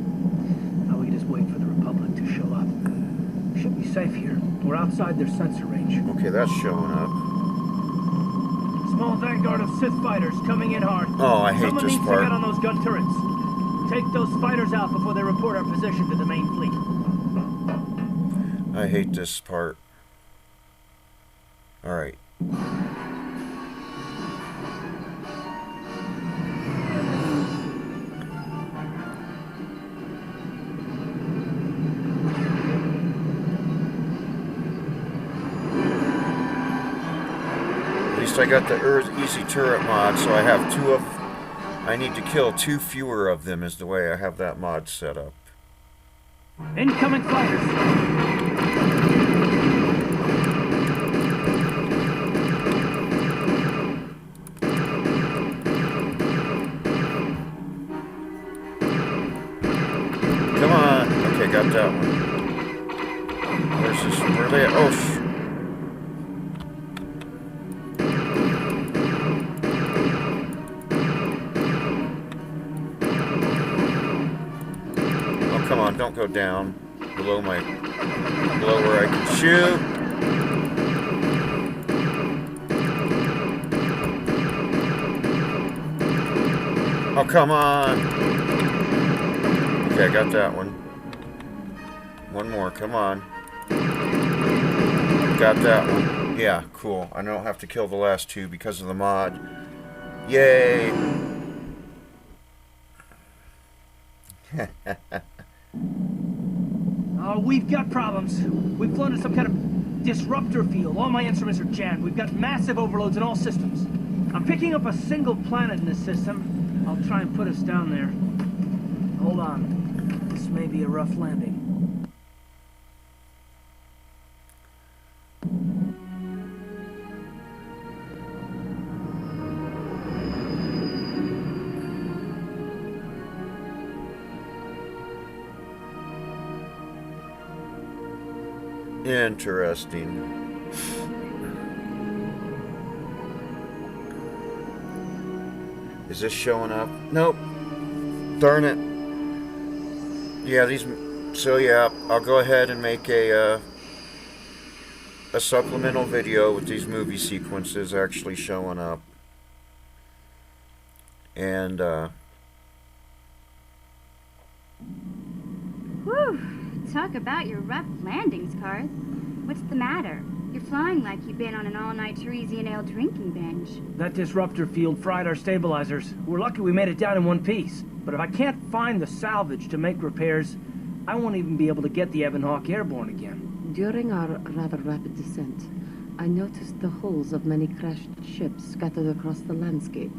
Now we just wait for the Republic to show up. Should be safe here. We're outside their sensor range. Okay, that's showing up. Small vanguard of Sith fighters coming in hard. Oh, I hate Someone this needs part. to get on those gun turrets. Take those fighters out before they report our position to the main fleet. I hate this part. Alright. At least I got the easy turret mod, so I have I need to kill 2 fewer of them is the way I have that mod set up. Incoming fighters. Come on. Okay, got that one. Where's this? Where are they at? Oh, oh, come on, don't go down below where I can shoot. Oh, come on. Okay, I got that one. One more, come on. Got that one. Yeah, cool. I don't have to kill the last 2 because of the mod. Yay! Oh, we've got problems. We've flown to some kind of disruptor field. All my instruments are jammed. We've got massive overloads in all systems. I'm picking up a single planet in this system. I'll try and put us down there. Hold on. This may be a rough landing. Interesting. Is this showing up? Nope. Darn it. Yeah, so yeah, I'll go ahead and make a supplemental video with these movie sequences actually showing up. And, Whew. Talk about your rough landings, Karth. What's the matter? You're flying like you've been on an all-night Teresian ale drinking binge. That disruptor field fried our stabilizers. We're lucky we made it down in one piece. But if I can't find the salvage to make repairs, I won't even be able to get the Ebon airborne again. During our rather rapid descent, I noticed the hulls of many crashed ships scattered across the landscape.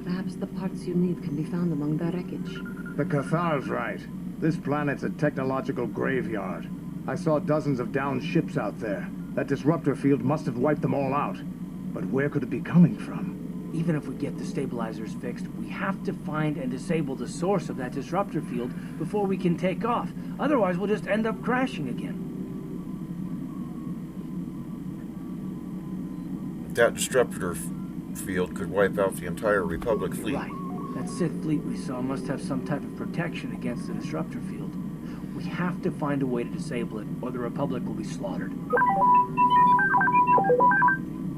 Perhaps the parts you need can be found among the wreckage. The Cathar's right. This planet's a technological graveyard. I saw dozens of downed ships out there. That disruptor field must have wiped them all out. But where could it be coming from? Even if we get the stabilizers fixed, we have to find and disable the source of that disruptor field before we can take off. Otherwise, we'll just end up crashing again. that disruptor field could wipe out the entire Republic fleet. Right. That Sith fleet we saw must have some type of protection against the disruptor field. We have to find a way to disable it, or the Republic will be slaughtered.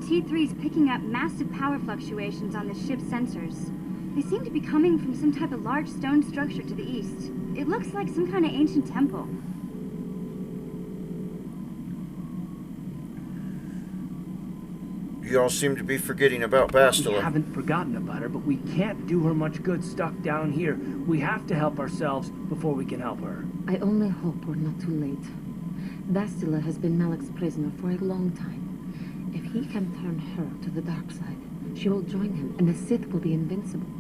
T3's picking up massive power fluctuations on the ship's sensors. They seem to be coming from some type of large stone structure to the east. It looks like some kind of ancient temple. You all seem to be forgetting about Bastila. We haven't forgotten about her, but we can't do her much good stuck down here. We have to help ourselves before we can help her. I only hope we're not too late. Bastila has been Malak's prisoner for a long time. If he can turn her to the dark side, she will join him, and the Sith will be invincible.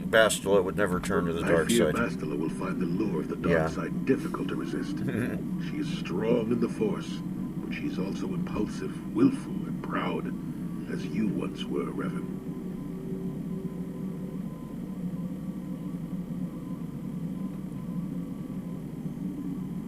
Bastila would never turn to the I dark fear side. Bastila will find the lure of the dark Yeah. side difficult to resist. She is strong in the Force, but she's also impulsive, willful, and proud, as you once were, Revan.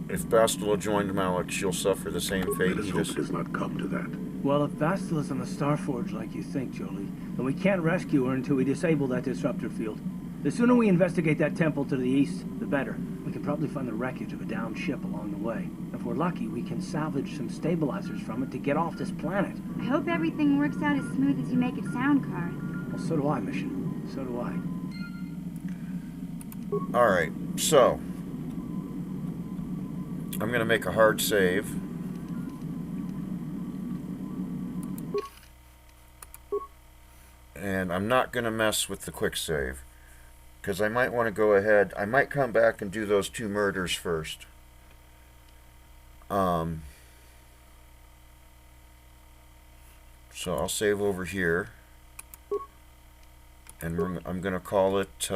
If Bastila joined Malak, she'll suffer the same fate Let us he hope just... it does not come to that. Well, if Bastila's on the Starforge like you think, Jolie, then we can't rescue her until we disable that disruptor field. The sooner we investigate that temple to the east, the better. We can probably find the wreckage of a downed ship along the way. If we're lucky, we can salvage some stabilizers from it to get off this planet. I hope everything works out as smooth as you make it sound, Car. Well, so do I, Mission. So do I. Alright, so... I'm going to make a hard save. And I'm not going to mess with the quick save. Because I might want to go ahead. I might come back and do those 2 murders first. So I'll save over here. And I'm going to call it...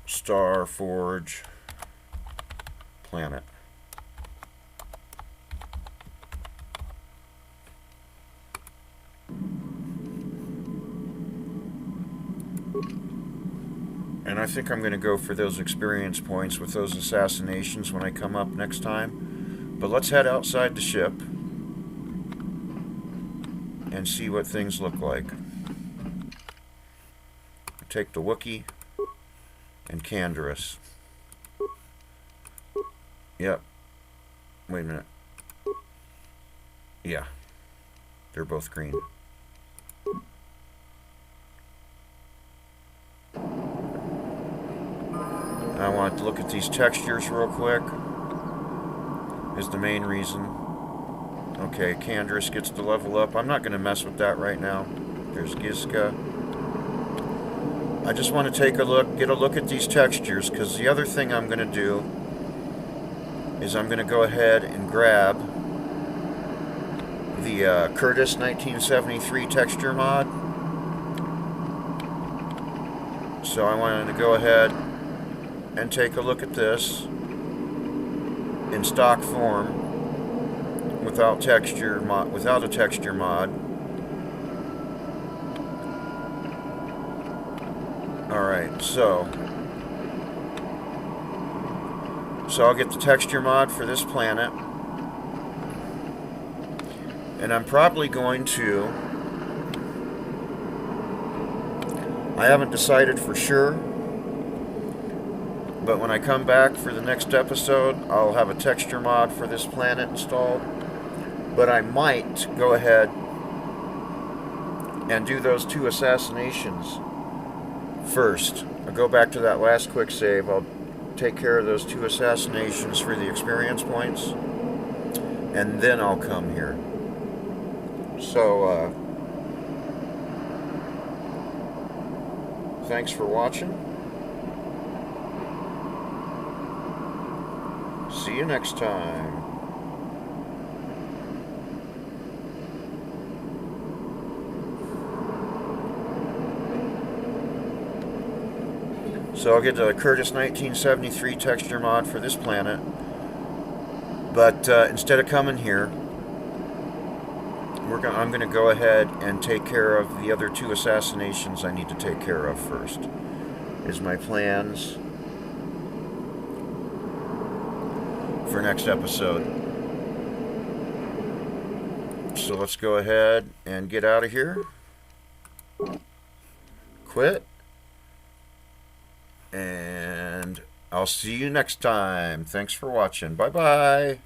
Starforge Planet. And I think I'm going to go for those experience points with those assassinations when I come up next time. But let's head outside the ship and see what things look like. Take the Wookiee and Canderous. Yep. Wait a minute. Yeah. They're both green. I want to look at these textures real quick. Is the main reason. Okay, Canderous gets to level up. I'm not going to mess with that right now. There's Gizka. I just want to take a look, get a look at these textures, because the other thing I'm going to do is I'm going to go ahead and grab the Curtis 1973 texture mod. So I wanted to go ahead and take a look at this in stock form without texture without a texture mod. Alright, so I'll get the texture mod for this planet. And I'm probably going to... I haven't decided for sure. But when I come back for the next episode, I'll have a texture mod for this planet installed. But I might go ahead and do those 2 assassinations first. I'll go back to that last quick save. I'll take care of those 2 assassinations for the experience points. And then I'll come here. So, thanks for watching. See you next time. So I'll get the Curtis 1973 texture mod for this planet. But instead of coming here, I'm going to go ahead and take care of the other 2 assassinations I need to take care of first. Is my plans for next episode. So let's go ahead and get out of here. Quit. And I'll see you next time. Thanks for watching. Bye-bye.